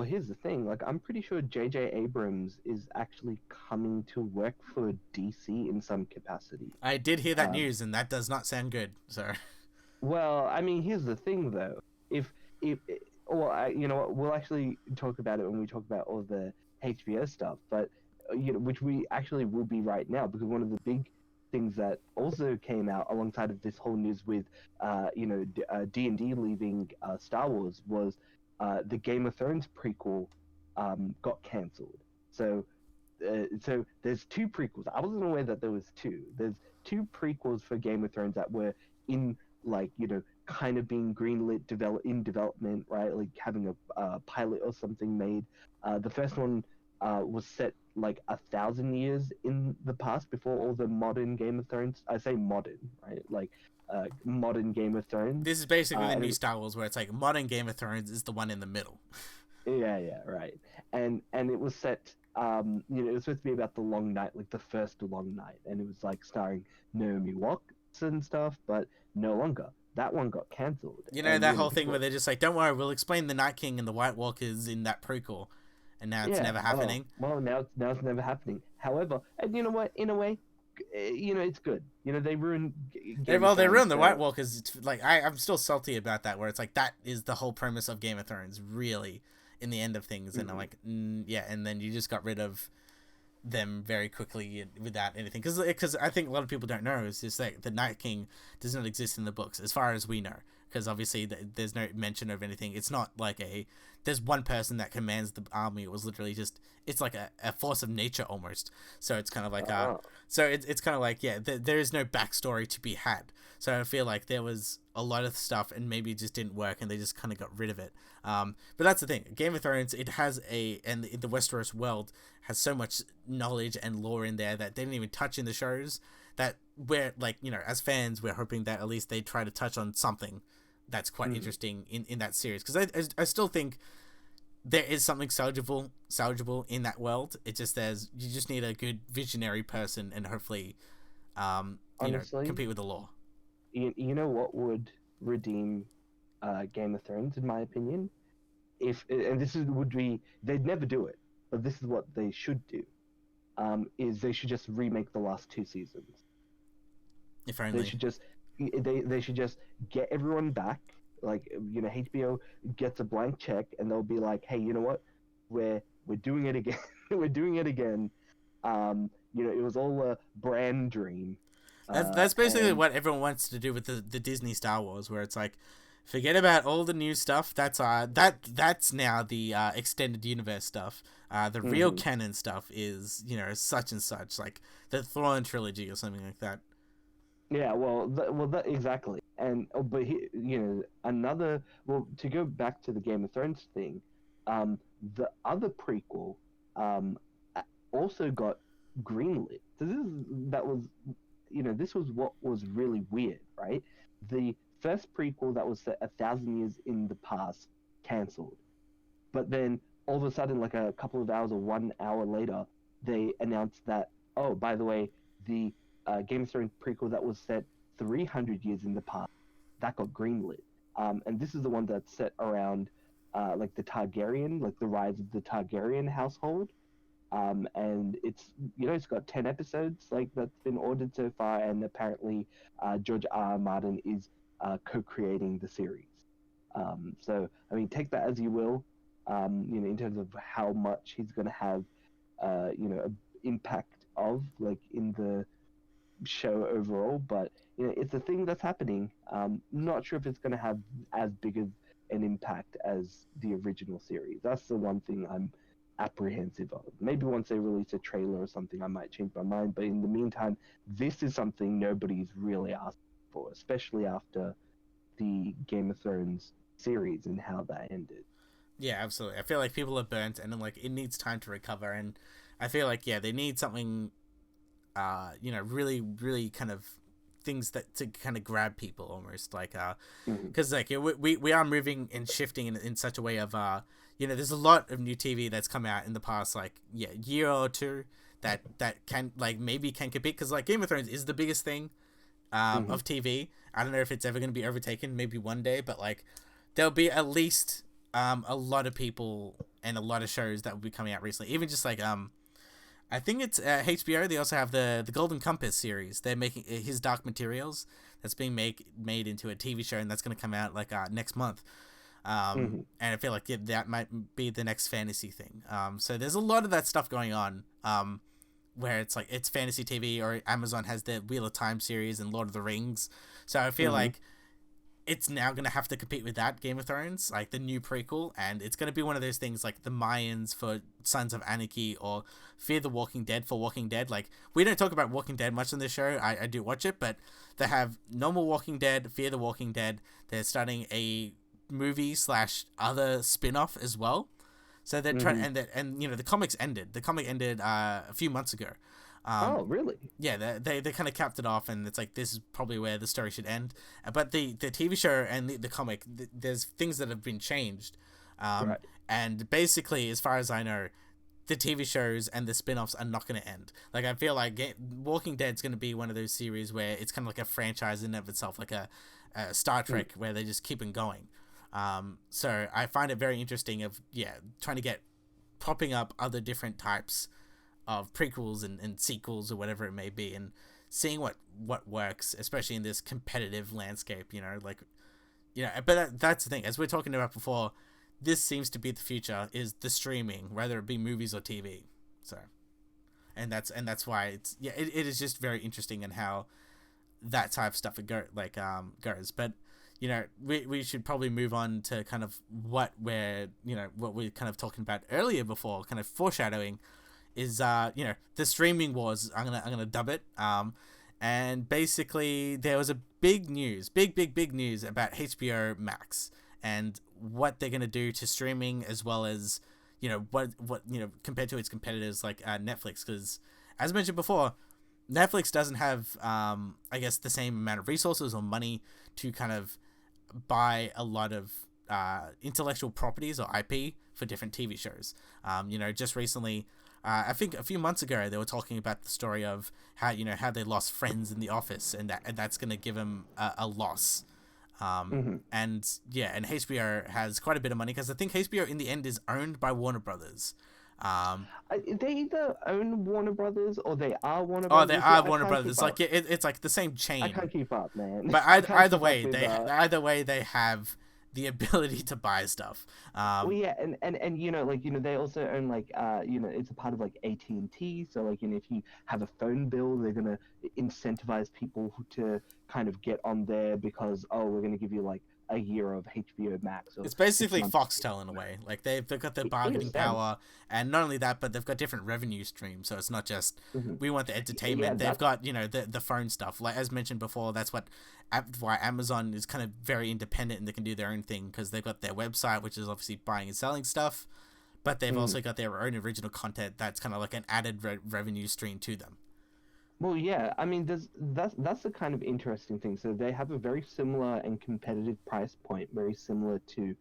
here's the thing. Like, I'm pretty sure J.J. Abrams is actually coming to work for DC in some capacity. I did hear that news, and that does not sound good. So... Well, I mean, here's the thing, though. We'll actually talk about it when we talk about all the HBO stuff, but which we actually will be right now, because one of the big things that also came out alongside of this whole news with, D&D leaving Star Wars was the Game of Thrones prequel got cancelled. So there's two prequels. I wasn't aware that there was two. There's two prequels for Game of Thrones that were in, like, kind of being greenlit, in development, right? Like, having a pilot or something made. The first one was set, like, 1,000 years in the past, before all the modern Game of Thrones. I say modern, right? Like, modern Game of Thrones. This is basically the new Star Wars, where it's like, modern Game of Thrones is the one in the middle. Yeah, right. And it was set, it was supposed to be about the Long Night, like the first Long Night, and it was, like, starring Naomi Watts and stuff, but no longer. That one got cancelled. That whole thing where they're just like, don't worry, we'll explain the Night King and the White Walkers in that prequel, and now it's never happening. Well, now it's never happening. However, and you know what? In a way, it's good, You know, they ruined They, Game of well, they Thrones ruined the White for. Walkers. Like I'm still salty about that. Where it's like that is the whole premise of Game of Thrones, really, in the end of things. And I'm Mhm. like, yeah. And then you just got rid of them very quickly without anything. Because I think a lot of people don't know is just that the Night King does not exist in the books as far as we know. Because obviously there's no mention of anything. It's not like there's one person that commands the army. It was literally just it's like a force of nature almost. So it's kind of like Oh. so it's kind of like yeah, there is no backstory to be had. So I feel like there was a lot of stuff and maybe it just didn't work and they just kind of got rid of it. But that's the thing. Game of Thrones, it has and the Westeros world has so much knowledge and lore in there that they didn't even touch in the shows. That we're like, you know, as fans, we're hoping that at least they try to touch on something that's quite interesting in that series. Because I still think there is something salvageable in that world. It just you just need a good visionary person and hopefully, Honestly, compete with the law. you know what would redeem Game of Thrones, in my opinion? If and this is would be they'd never do it, but this is what they should do. Is they should just remake the last two seasons. If They only. should just they should just get everyone back. Like you know, HBO gets a blank check, and they'll be like, "Hey, you know what? We're doing it again. we're doing it again." You know, it was all a brand dream, That's basically and what everyone wants to do with the Disney Star Wars, where it's like, forget about all the new stuff. That's now the extended universe stuff. The real mhm. canon stuff is such and such, like the Thrawn trilogy or something like that. Yeah, that exactly. And but you know, another to go back to the Game of Thrones thing, um, the other prequel, also got greenlit. So that was, you know, this was what was really weird, right? The first prequel that was set 1,000 years in the past cancelled, but then all of a sudden, like a couple of hours or 1 hour later, they announced that, oh, by the way, the Game of Thrones prequel that was set 300 years in the past, that got greenlit. And this is the one that's set around like the Targaryen, like the rise of the Targaryen household. And it's, you know, it's got 10 episodes like that's been ordered so far, and apparently George R. R. Martin is co-creating the series. So I mean, take that as you will. You know, in terms of how much he's going to have, you know, a impact of like in the show overall. But you know, it's a thing that's happening. Not sure if it's going to have as big of an impact as the original series. That's the one thing I'm apprehensive of. Maybe once they release a trailer or something, I might change my mind. But in the meantime, this is something nobody's really asked for, especially after the Game of Thrones series and how that ended. Yeah, absolutely. I feel like people are burnt, and like it needs time to recover. And I feel like they need something, really, really kind of things that to kind of grab people almost like Mm-hmm. because like we are moving and shifting in such a way of there's a lot of new TV that's come out in the past like year or two that can like maybe can compete because like Game of Thrones is the biggest thing Mm-hmm. of TV. I don't know if it's ever going to be overtaken, maybe one day, but like there'll be at least a lot of people and a lot of shows that will be coming out recently. Even just like I think it's HBO. They also have the Golden Compass series. They're making his Dark Materials that's being made into a TV show, and that's going to come out like next month. Mm-hmm. And I feel like that might be the next fantasy thing. So there's a lot of that stuff going on. Where it's like it's fantasy TV, or Amazon has the Wheel of Time series and Lord of the Rings. So I feel Mm-hmm. like it's now going to have to compete with that Game of Thrones, like the new prequel, and it's going to be one of those things like the Mayans for Sons of Anarchy or Fear the Walking Dead for Walking Dead. Like we don't talk about Walking Dead much on this show. I do watch it, but they have normal Walking Dead, Fear the Walking Dead. They're starting a movie slash other spin-off as well. So they're trying, Mm-hmm. and the comics ended. The comic ended a few months ago. Um, Oh, really? yeah, they kind of capped it off, and it's like this is probably where the story should end. But the TV show and the comic, there's things that have been changed, Right. and basically, as far as I know, the TV shows and the spin-offs are not going to end. Like I feel like Walking Dead's going to be one of those series where it's kind of like a franchise in of itself, like a Star Mm. Trek, where they just keep it going. So I find it very interesting of trying to get popping up other different types of prequels and sequels or whatever it may be, and seeing what works, especially in this competitive landscape. Like, but that's the thing. As we're talking about before, this seems to be the future, is the streaming, whether it be movies or TV. So, and that's why it is just very interesting in how that type of stuff goes. But we should probably move on to kind of what we're kind of talking about earlier before, kind of foreshadowing, is the streaming wars. I'm gonna dub it. And basically there was a big news about HBO Max and what they're gonna do to streaming, as well as what compared to its competitors like Netflix, because as mentioned before, Netflix doesn't have I guess the same amount of resources or money to kind of buy a lot of intellectual properties or IP for different TV shows. Just recently, I think a few months ago, they were talking about the story of how they lost Friends in The Office, and that's going to give them a loss. And HBO has quite a bit of money, because I think HBO in the end is owned by Warner Brothers. They either own Warner Brothers or they are Warner Oh, Brothers. they are Warner Brothers. Like it's like the same chain. I can't keep up, man. But either way, they have the ability to buy stuff. Well, yeah, and they also own it's a part of like AT&T. So if you have a phone bill, they're gonna incentivize people to kind of get on there, because we're gonna give you like a year of HBO Max. It's basically Foxtel in a way. Like they've got the bargaining power, and not only that, but they've got different revenue streams. So it's not just we want the entertainment. They've got the phone stuff. Like as mentioned before, that's why Amazon is kind of very independent and they can do their own thing, because they've got their website, which is obviously buying and selling stuff, but they've also got their own original content that's kind of like an added revenue stream to them. Well, yeah, I mean, that's the kind of interesting thing. So they have a very similar and competitive price point, very similar to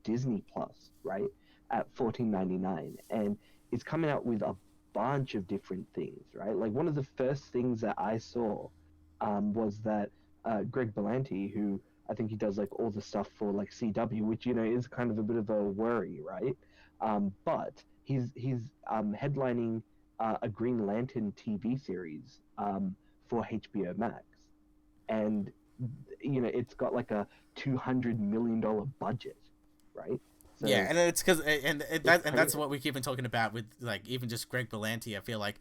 Disney Plus, right, at $14.99, and it's coming out with a bunch of different things, right? Like one of the first things that I saw was that Greg Berlanti, who I think he does like all the stuff for like CW, which is kind of a bit of a worry, right? But he's headlining a Green Lantern TV series for HBO Max, and it's got like a $200 million budget, right? So yeah, and it's because and that's what we keep on talking about with like even just Greg Berlanti. I feel like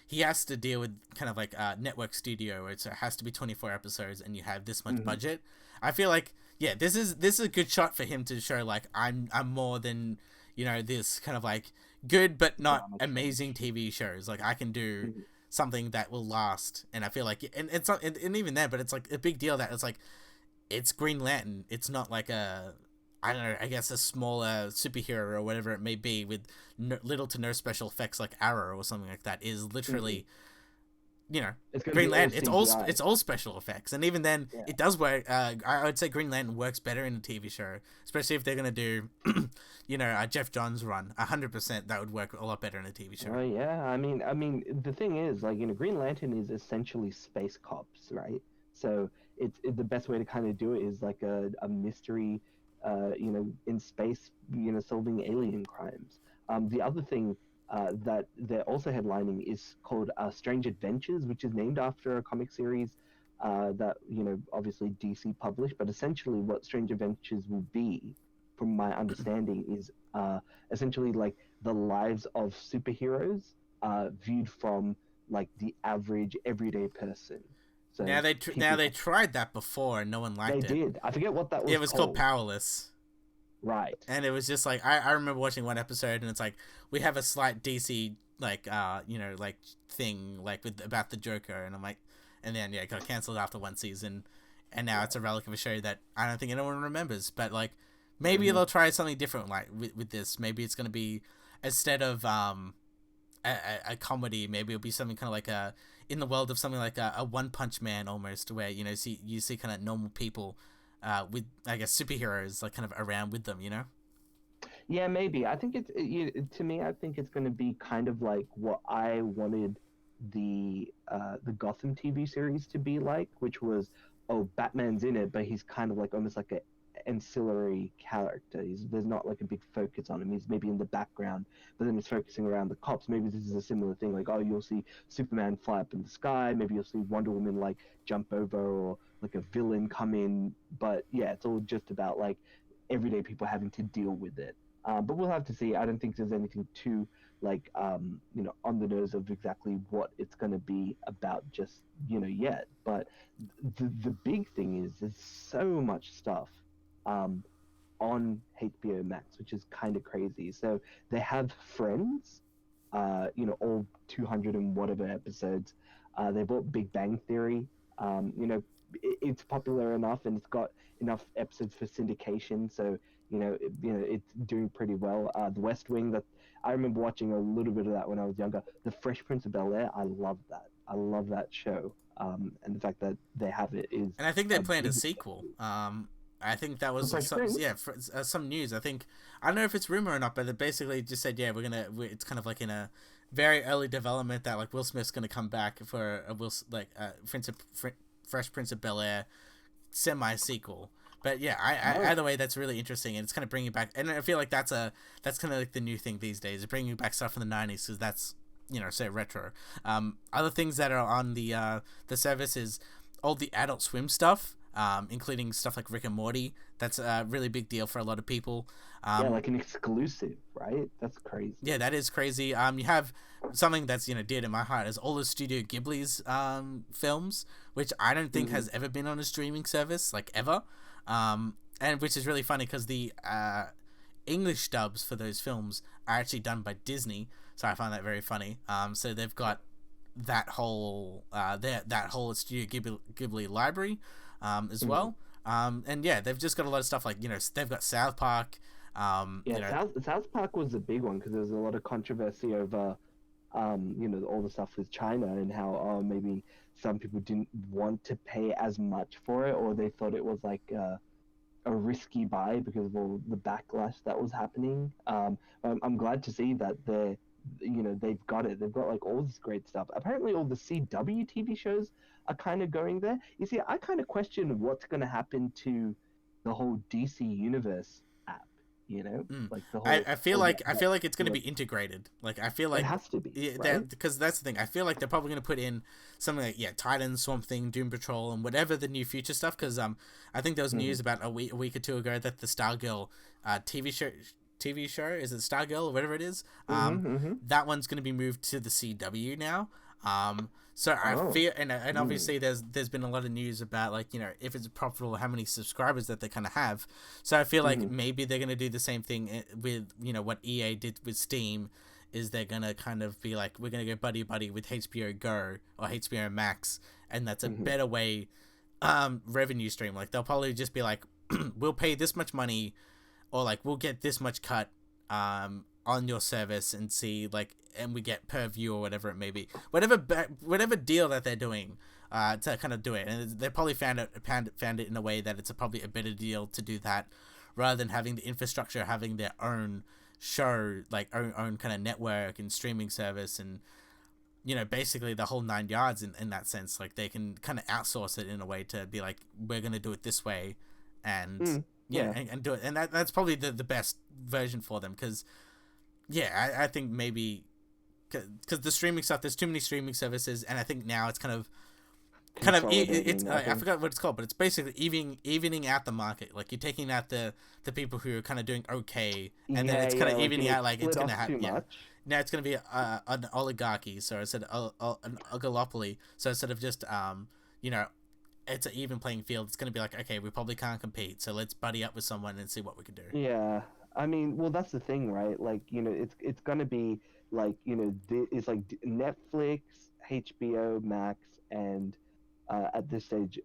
he has to deal with kind of like a network studio, where it has to be 24 episodes and you have this much budget. I feel like this is a good shot for him to show like I'm more than this kind of like good but not amazing TV shows. Like I can do something that will last, and I feel like and it's not and even then, but it's like a big deal that it's like it's Green Lantern. It's not like I don't know, I guess a smaller superhero or whatever it may be with little to no special effects like Arrow or something like that is literally, Green Lantern. It's all special effects, and even then, it does work. I would say Green Lantern works better in a TV show, especially if they're gonna do, Jeff Johns run. 100%, that would work a lot better in a TV show. Oh yeah, I mean, the thing is, like, Green Lantern is essentially space cops, right? So it's the best way to kind of do it is like a mystery. In space, solving alien crimes. The other thing that they're also headlining is called Strange Adventures, which is named after a comic series that, obviously DC published, but essentially what Strange Adventures will be, from my understanding, is essentially like the lives of superheroes viewed from like the average everyday person. So now they tried that before and no one liked it. They did. I forget what that was. It was called Powerless. Right. And it was just like I remember watching one episode and it's like we have a slight DC like thing like about the Joker, and I'm like, and then it got cancelled after one season, and now it's a relic of a show that I don't think anyone remembers. But like maybe they'll try something different like with this. Maybe it's gonna be instead of a comedy, maybe it'll be something kind of like in the world of something like a One Punch Man almost, where you see kind of normal people with I guess superheroes like kind of around with them, Yeah, maybe. I think to me, I think it's going to be kind of like what I wanted the Gotham TV series to be like, which was Batman's in it, but he's kind of like almost like ancillary character. There's not like a big focus on him. He's maybe in the background, but then it's focusing around the cops. Maybe this is a similar thing. Like, oh, you'll see Superman fly up in the sky. Maybe you'll see Wonder Woman like jump over, or like a villain come in. But yeah, it's all just about like everyday people having to deal with it. But we'll have to see. I don't think there's anything too like on the nose of exactly what it's going to be about just yet. But the big thing is there's so much stuff on HBO Max, which is kind of crazy. So they have Friends, all 200 and whatever episodes. They bought Big Bang Theory. It's popular enough, and it's got enough episodes for syndication. So it's doing pretty well. The West Wing, that I remember watching a little bit of that when I was younger. The Fresh Prince of Bel-Air, I love that. I love that show. And the fact that they have it is. And I think they planned a sequel. I think that was some news. I don't know if it's rumor or not, but they basically just said, yeah, it's kind of like in a very early development that like Will Smith's gonna come back for a Fresh Prince of Bel-Air semi-sequel. But yeah, either way, that's really interesting, and it's kind of bringing back. And I feel like that's kind of like the new thing these days, bringing back stuff from the '90s, because that's so retro. Other things that are on the service is all the Adult Swim stuff, including stuff like Rick and Morty. That's a really big deal for a lot of people. Like an exclusive, right? That's crazy. Yeah, that is crazy. You have something that's dear to my heart is all the Studio Ghibli's films, which I don't think has ever been on a streaming service, like ever. And which is really funny because the English dubs for those films are actually done by Disney, so I find that very funny. So they've got that whole Studio Ghibli library as well. And yeah, they've just got a lot of stuff like they've got South Park. South Park was a big one because there was a lot of controversy over all the stuff with China and how maybe some people didn't want to pay as much for it, or they thought it was like a risky buy because of all the backlash that was happening. I'm glad to see that they've got it. They've got like all this great stuff. Apparently all the CW TV shows are kind of going there. You see, I kind of question what's going to happen to the whole DC Universe app. Like the whole. I feel like it's going to be integrated. Like I feel like it has to be, right? Because that's the thing. I feel like they're probably going to put in something like Titans, Swamp Thing, Doom Patrol, and whatever the new future stuff. Because I think there was news about a week or two ago that the Stargirl TV show is it Stargirl or whatever it is. That one's going to be moved to the CW now. So I feel, and obviously there's been a lot of news about like if it's profitable, how many subscribers that they kind of have. So I feel like maybe they're gonna do the same thing with what EA did with Steam, is they're gonna kind of be like, we're gonna go buddy with HBO Go or HBO Max, and that's a better way revenue stream. Like they'll probably just be like, we'll pay this much money, or like we'll get this much cut on your service and see like, and we get per view or whatever it may be, whatever deal that they're doing to kind of do it. And they probably found it in a way that it's probably a better deal to do that rather than having the infrastructure, having their own show, like own kind of network and streaming service, and basically the whole 9 yards in that sense. Like they can kind of outsource it in a way to be like, we're going to do it this way, and and do it. And that's probably the best version for them, because I think maybe because the streaming stuff, there's too many streaming services, and I think now it's kind of I forgot what it's called, but it's basically evening out the market. Like you're taking out the people who are kind of doing okay, and then it's kind of evening out. Like it's gonna have now it's gonna be an oligarchy. So instead of an oligopoly. So instead of just it's an even playing field. It's gonna be like, okay, we probably can't compete, so let's buddy up with someone and see what we can do. Yeah. I mean, well, that's the thing, right? Like, it's gonna be like, it's like Netflix, HBO Max, and at this stage,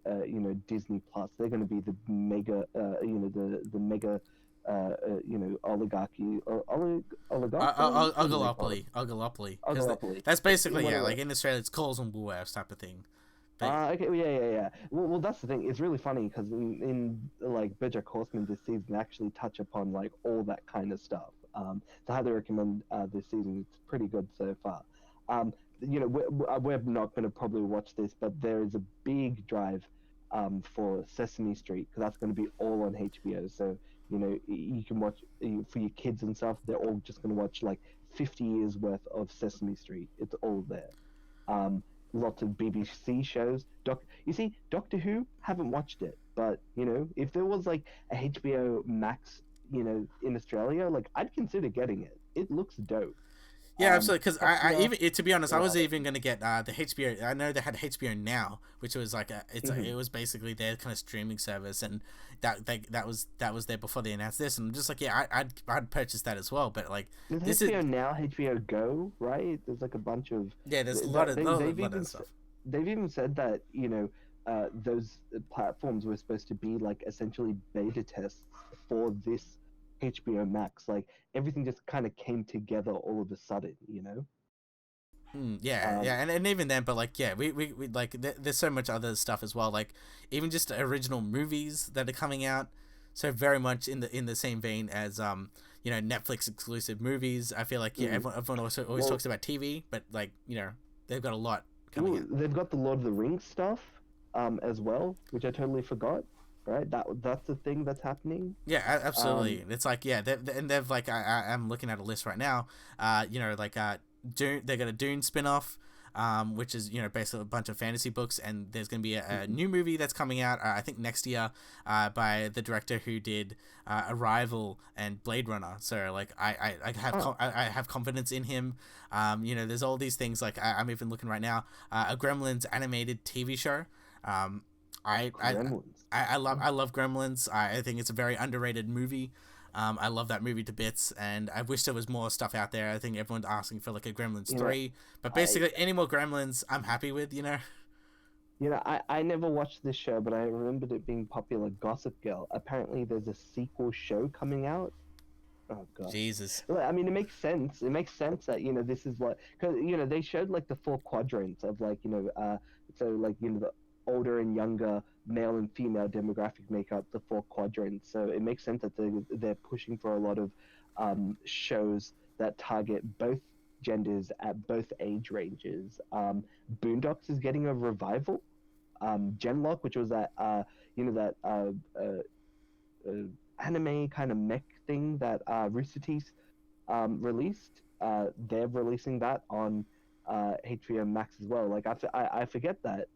Disney Plus. They're gonna be the mega, the mega, oligarchy, oligopoly. That's basically like in Australia, it's Coles and Woolworths type of thing. Okay, yeah. Well, that's the thing. It's really funny because in like BoJack Horseman this season, actually touch upon like all that kind of stuff. So I highly recommend this season. It's pretty good so far. We're not going to probably watch this, but there is a big drive for Sesame Street, because that's going to be all on HBO. So you can watch for your kids and stuff. They're all just going to watch like 50 years worth of Sesame Street. It's all there. Lots of BBC shows. You see, Doctor Who, haven't watched it, but if there was like a HBO Max, in Australia, like I'd consider getting it. It looks dope. Yeah, absolutely. Because I Extra, even to be honest, I was yeah. even gonna get the HBO. I know they had HBO Now, which was like Mhm. it was basically their kind of streaming service, and that was there before they announced this, and I'm just like, yeah, I'd purchase that as well. But like There's this is HBO Now, HBO Go, right? There's like a bunch of yeah, there's a lot that of they've lot even of stuff. they've even said that those platforms were supposed to be like essentially beta tests for this HBO Max. Like everything just kind of came together all of a sudden. Yeah, Um, yeah, and even then, but like, yeah, we like there's so much other stuff as well. Like even just original movies that are coming out. So very much in the same vein as Netflix exclusive movies. I feel like yeah, mm, everyone also always well, talks about TV, but like they've got a lot coming well, out. they've got the Lord of the Rings stuff as well, which I totally forgot. Right, that's the thing that's happening. Yeah, Um, absolutely. It's like yeah, and they've like I'm looking at a list right now. Like Dune. They got a Dune spin-off, which is basically a bunch of fantasy books, and there's gonna be a mhm. new movie that's coming out. I think next year, by the director who did Arrival and Blade Runner. So like Oh, I have confidence in him. There's all these things like I'm even looking right now. A Gremlins animated TV show. Um, I I Gremlins. I love Gremlins. I think it's a very underrated movie. I love that movie to bits, and I wish there was more stuff out there. I think everyone's asking for like a Gremlins You know, 3, but I basically any more Gremlins, I'm happy with. I never watched this show, but I remembered it being popular. Gossip Girl. Apparently, there's a sequel show coming out. Oh gosh. Jesus. Well, I mean, it makes sense. It makes sense that this is what, because they showed like the four quadrants of like so like the older and younger male and female demographic make up the four quadrants. So it makes sense that they're pushing for a lot of shows that target both genders at both age ranges. Boondocks is getting a revival. Genlock, which was that that anime kind of mech thing that Rooster Teeth released. They're releasing that on HBO Max as well. Like I forget that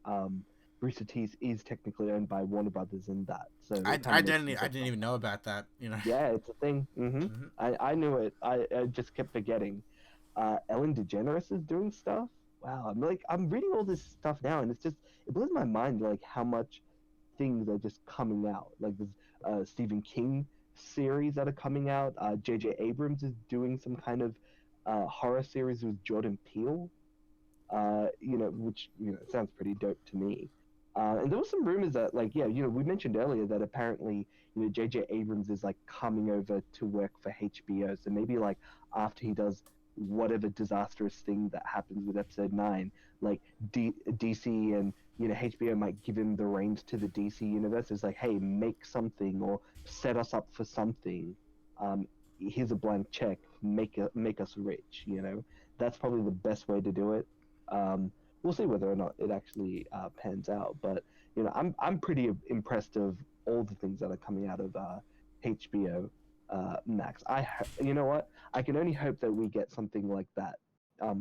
Rooster Teeth is technically owned by Warner Brothers in that, so it kind of makes sense. I didn't even know about that. Yeah, it's a thing. Mhm. I knew it. I just kept forgetting. Ellen DeGeneres is doing stuff. Wow, I'm reading all this stuff now, and it blows my mind like how much things are just coming out. Like there's Stephen King series that are coming out. J.J. Abrams is doing some kind of horror series with Jordan Peele. Which sounds pretty dope to me. And there was some rumors that like yeah, we mentioned earlier that apparently J.J. Abrams is like coming over to work for HBO. So maybe like after he does whatever disastrous thing that happens with episode 9, like DC and HBO might give him the reins to the DC universe. It's like, hey, make something or set us up for something. Here's a blank check. Make us rich. That's probably the best way to do it. We'll see whether or not it actually pans out. But I'm pretty impressed of all the things that are coming out of HBO Max. You know what? I can only hope that we get something like that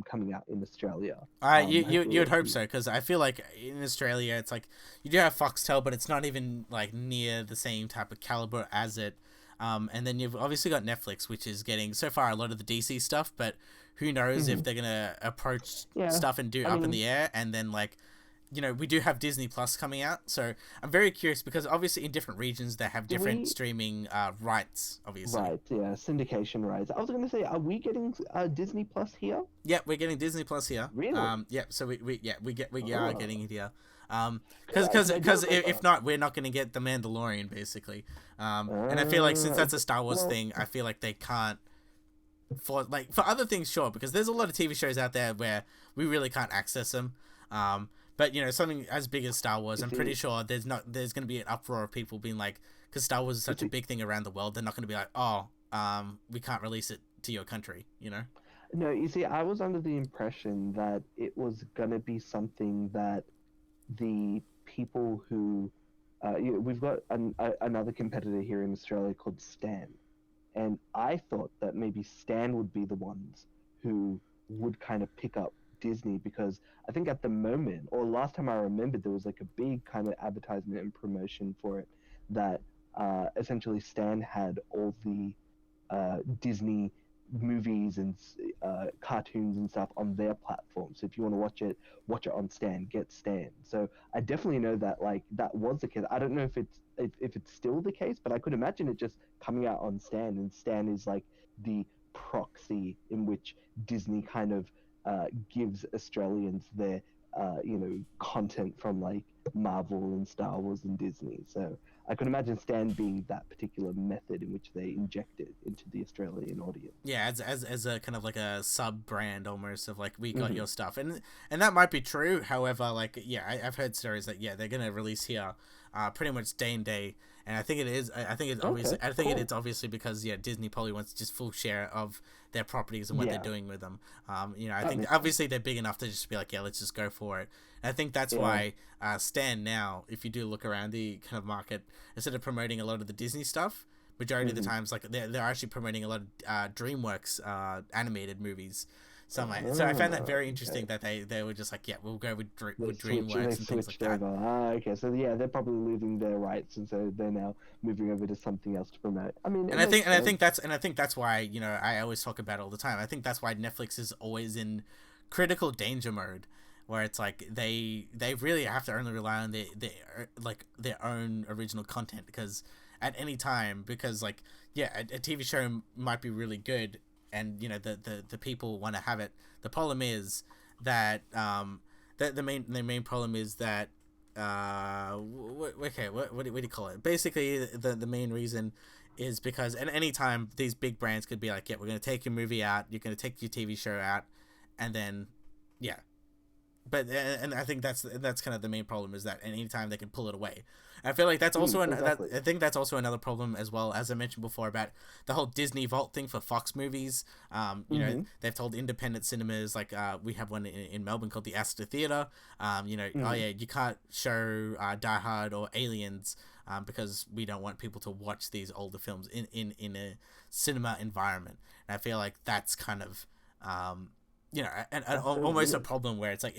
coming out in Australia. You Hopefully would it'll hope be so because I feel like in Australia it's like you do have Foxtel, but it's not even like near the same type of caliber as it. And then you've obviously got Netflix, which is getting so far a lot of the DC stuff, but who knows if Mhm. they're gonna approach Yeah. stuff and do I up in mean, the air, and then like we do have Disney Plus coming out, so I'm very curious because obviously in different regions they have do different we streaming rights, obviously. right? Yeah, syndication rights. I was gonna say, are we getting Disney Plus here? Yeah, we're getting Disney Plus here. Really? Yeah, so we are getting Oh, it here. because I do If remember. not, we're not going to get the Mandalorian basically. And I feel like since that's a Okay. Star Wars Well, thing, I feel like they can't for other things, sure, because there's a lot of TV shows out there where we really can't access them. But something as big as Star Wars, you I'm pretty see, sure there's going to be an uproar of people being like, because Star Wars is you such a see, big thing around the world, they're not going to be like, oh, we can't release it to your country. no, you see, I was under the impression that it was gonna be something that the people who we've got another competitor here in Australia called Stan, and I thought that maybe Stan would be the ones who would kind of pick up Disney because I think at the moment, or last time I remembered, there was like a big kind of advertisement and promotion for it that essentially Stan had all the Disney movies and cartoons and stuff on their platform. So if you want to watch it on Stan, get Stan. So I definitely know that like that was the case. I don't know if it's still the case, but I could imagine it just coming out on Stan, and Stan is like the proxy in which Disney kind of gives Australians their content from like Marvel and Star Wars and Disney. So I could imagine Stan being that particular method in which they inject it into the Australian audience. Yeah, as a kind of like a sub brand almost of like we got Mm-hmm. your stuff, and that might be true. However, like yeah, I've heard stories that yeah they're gonna release here, pretty much day and day, and I think it is. I think it's Okay, obviously. I think cool. it's obviously because yeah Disney probably wants just full share of their properties and what they're Yeah, doing with them. I that think makes sense. obviously they're big enough to just be like yeah let's just go for it. And I think that's Yeah. why Stan now, if you do look around the kind of market, instead of promoting a lot of the Disney stuff majority of the Mm-hmm. times like they're actually promoting a lot of DreamWorks animated movies. So I found that Ah, very okay. interesting that they were just like yeah we'll go with They DreamWorks and things like switched that. over. Ah, okay. So yeah, they're probably losing their rights, and so they're now moving over to something else to promote. I mean, it makes sense. And I think that's why I always talk about it all the time. I think that's why Netflix is always in critical danger mode, where it's like they really have to only rely on their own original content because at any time because like yeah a TV show might be really good and the people want to have it. The problem is that the main problem is that what do you call it? Basically, the main reason is because at any time these big brands could be like, yeah, we're gonna take your movie out, you're gonna take your TV show out, and then, yeah. But and I think that's kind of the main problem is that anytime they can pull it away. I feel like that's also that Exactly. I think that's also another problem as well as I mentioned before about the whole Disney Vault thing for Fox movies. Mm-hmm. They've told independent cinemas like we have one in Melbourne called the Astor Theatre. Oh Mm-hmm. yeah, you can't show Die Hard or Aliens because we don't want people to watch these older films in a cinema environment. And I feel like that's kind of and That's so almost a weird. problem where it's like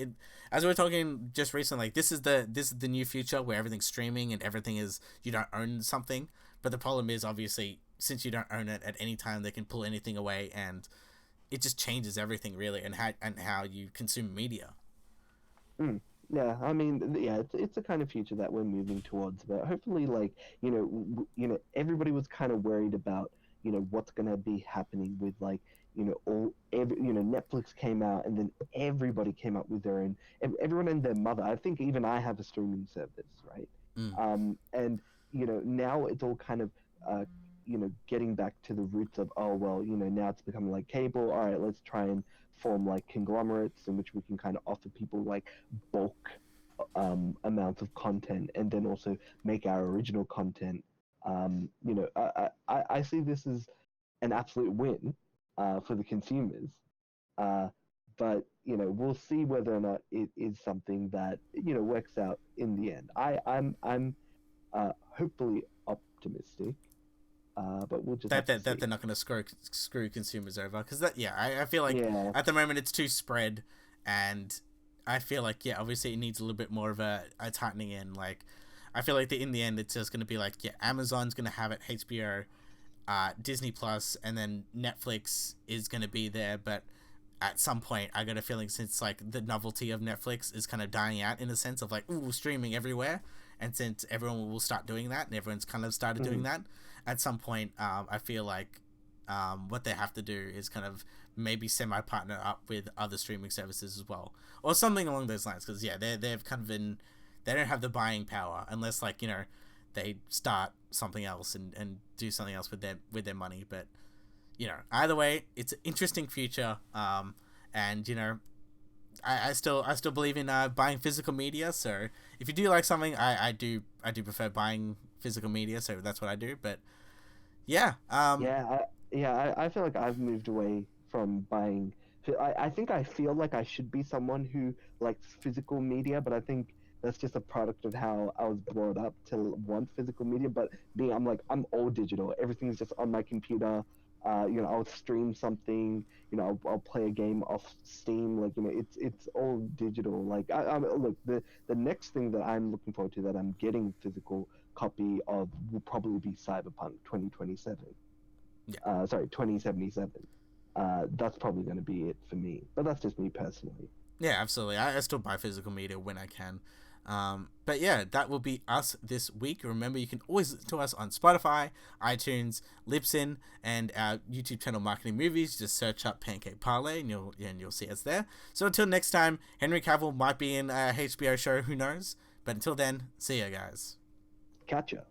as we were talking just recently, like this is the new future where everything's streaming and everything is you don't own something, but the problem is obviously since you don't own it at any time they can pull anything away and it just changes everything really and how you consume media. Mm. Yeah, I mean, yeah, it's a kind of future that we're moving towards, but hopefully, like, everybody was kind of worried about, what's gonna be happening with like, Netflix came out, and then everybody came up with their own, everyone and their mother. I think even I have a streaming service, right? Mm. And now it's all kind of, getting back to the roots of, oh well, now it's becoming like cable. All right, let's try and form like conglomerates in which we can kind of offer people like bulk amounts of content and then also make our original content. I see this as an absolute win for the consumers. Uh, but we'll see whether or not it is something that works out in the end. I'm hopefully optimistic, but we'll just have to That see. they're not going to screw consumers over because that yeah I feel like Yeah. at the moment it's too spread and I feel like yeah obviously it needs a little bit more of a tightening in like I feel like in the end it's just going to be like yeah Amazon's going to have it HBO Disney Plus and then Netflix is going to be there but at some point I got a feeling since like the novelty of Netflix is kind of dying out in a sense of like ooh streaming everywhere and since everyone will start doing that and everyone's kind of started doing Mhm. that at some point I feel like what they have to do is kind of maybe semi partner up with other streaming services as well or something along those lines because yeah they've kind of been they don't have the buying power unless like they start something else and do something else with their money but either way, it's an interesting future. And I still believe in buying physical media. So if you do like something, I do prefer buying physical media. So that's what I do. But yeah, I feel like I've moved away from buying. I think I feel like I should be someone who likes physical media, but I think that's just a product of how I was brought up to want physical media. But I'm all digital. Everything's just on my computer. I'll stream something. I'll play a game off Steam. Like, it's all digital. Like, look, the next thing that I'm looking forward to that I'm getting physical copy of will probably be Cyberpunk 2027. Yeah. Sorry, 2077. That's probably going to be it for me. But that's just me personally. Yeah, absolutely. I still buy physical media when I can. But yeah, that will be us this week. Remember, you can always listen to us on Spotify, iTunes, Libsyn, and our YouTube channel, Marketing Movies. Just search up Pancake Parlay, and you'll see us there. So until next time, Henry Cavill might be in a HBO show. Who knows? But until then, see ya, guys. Catch ya.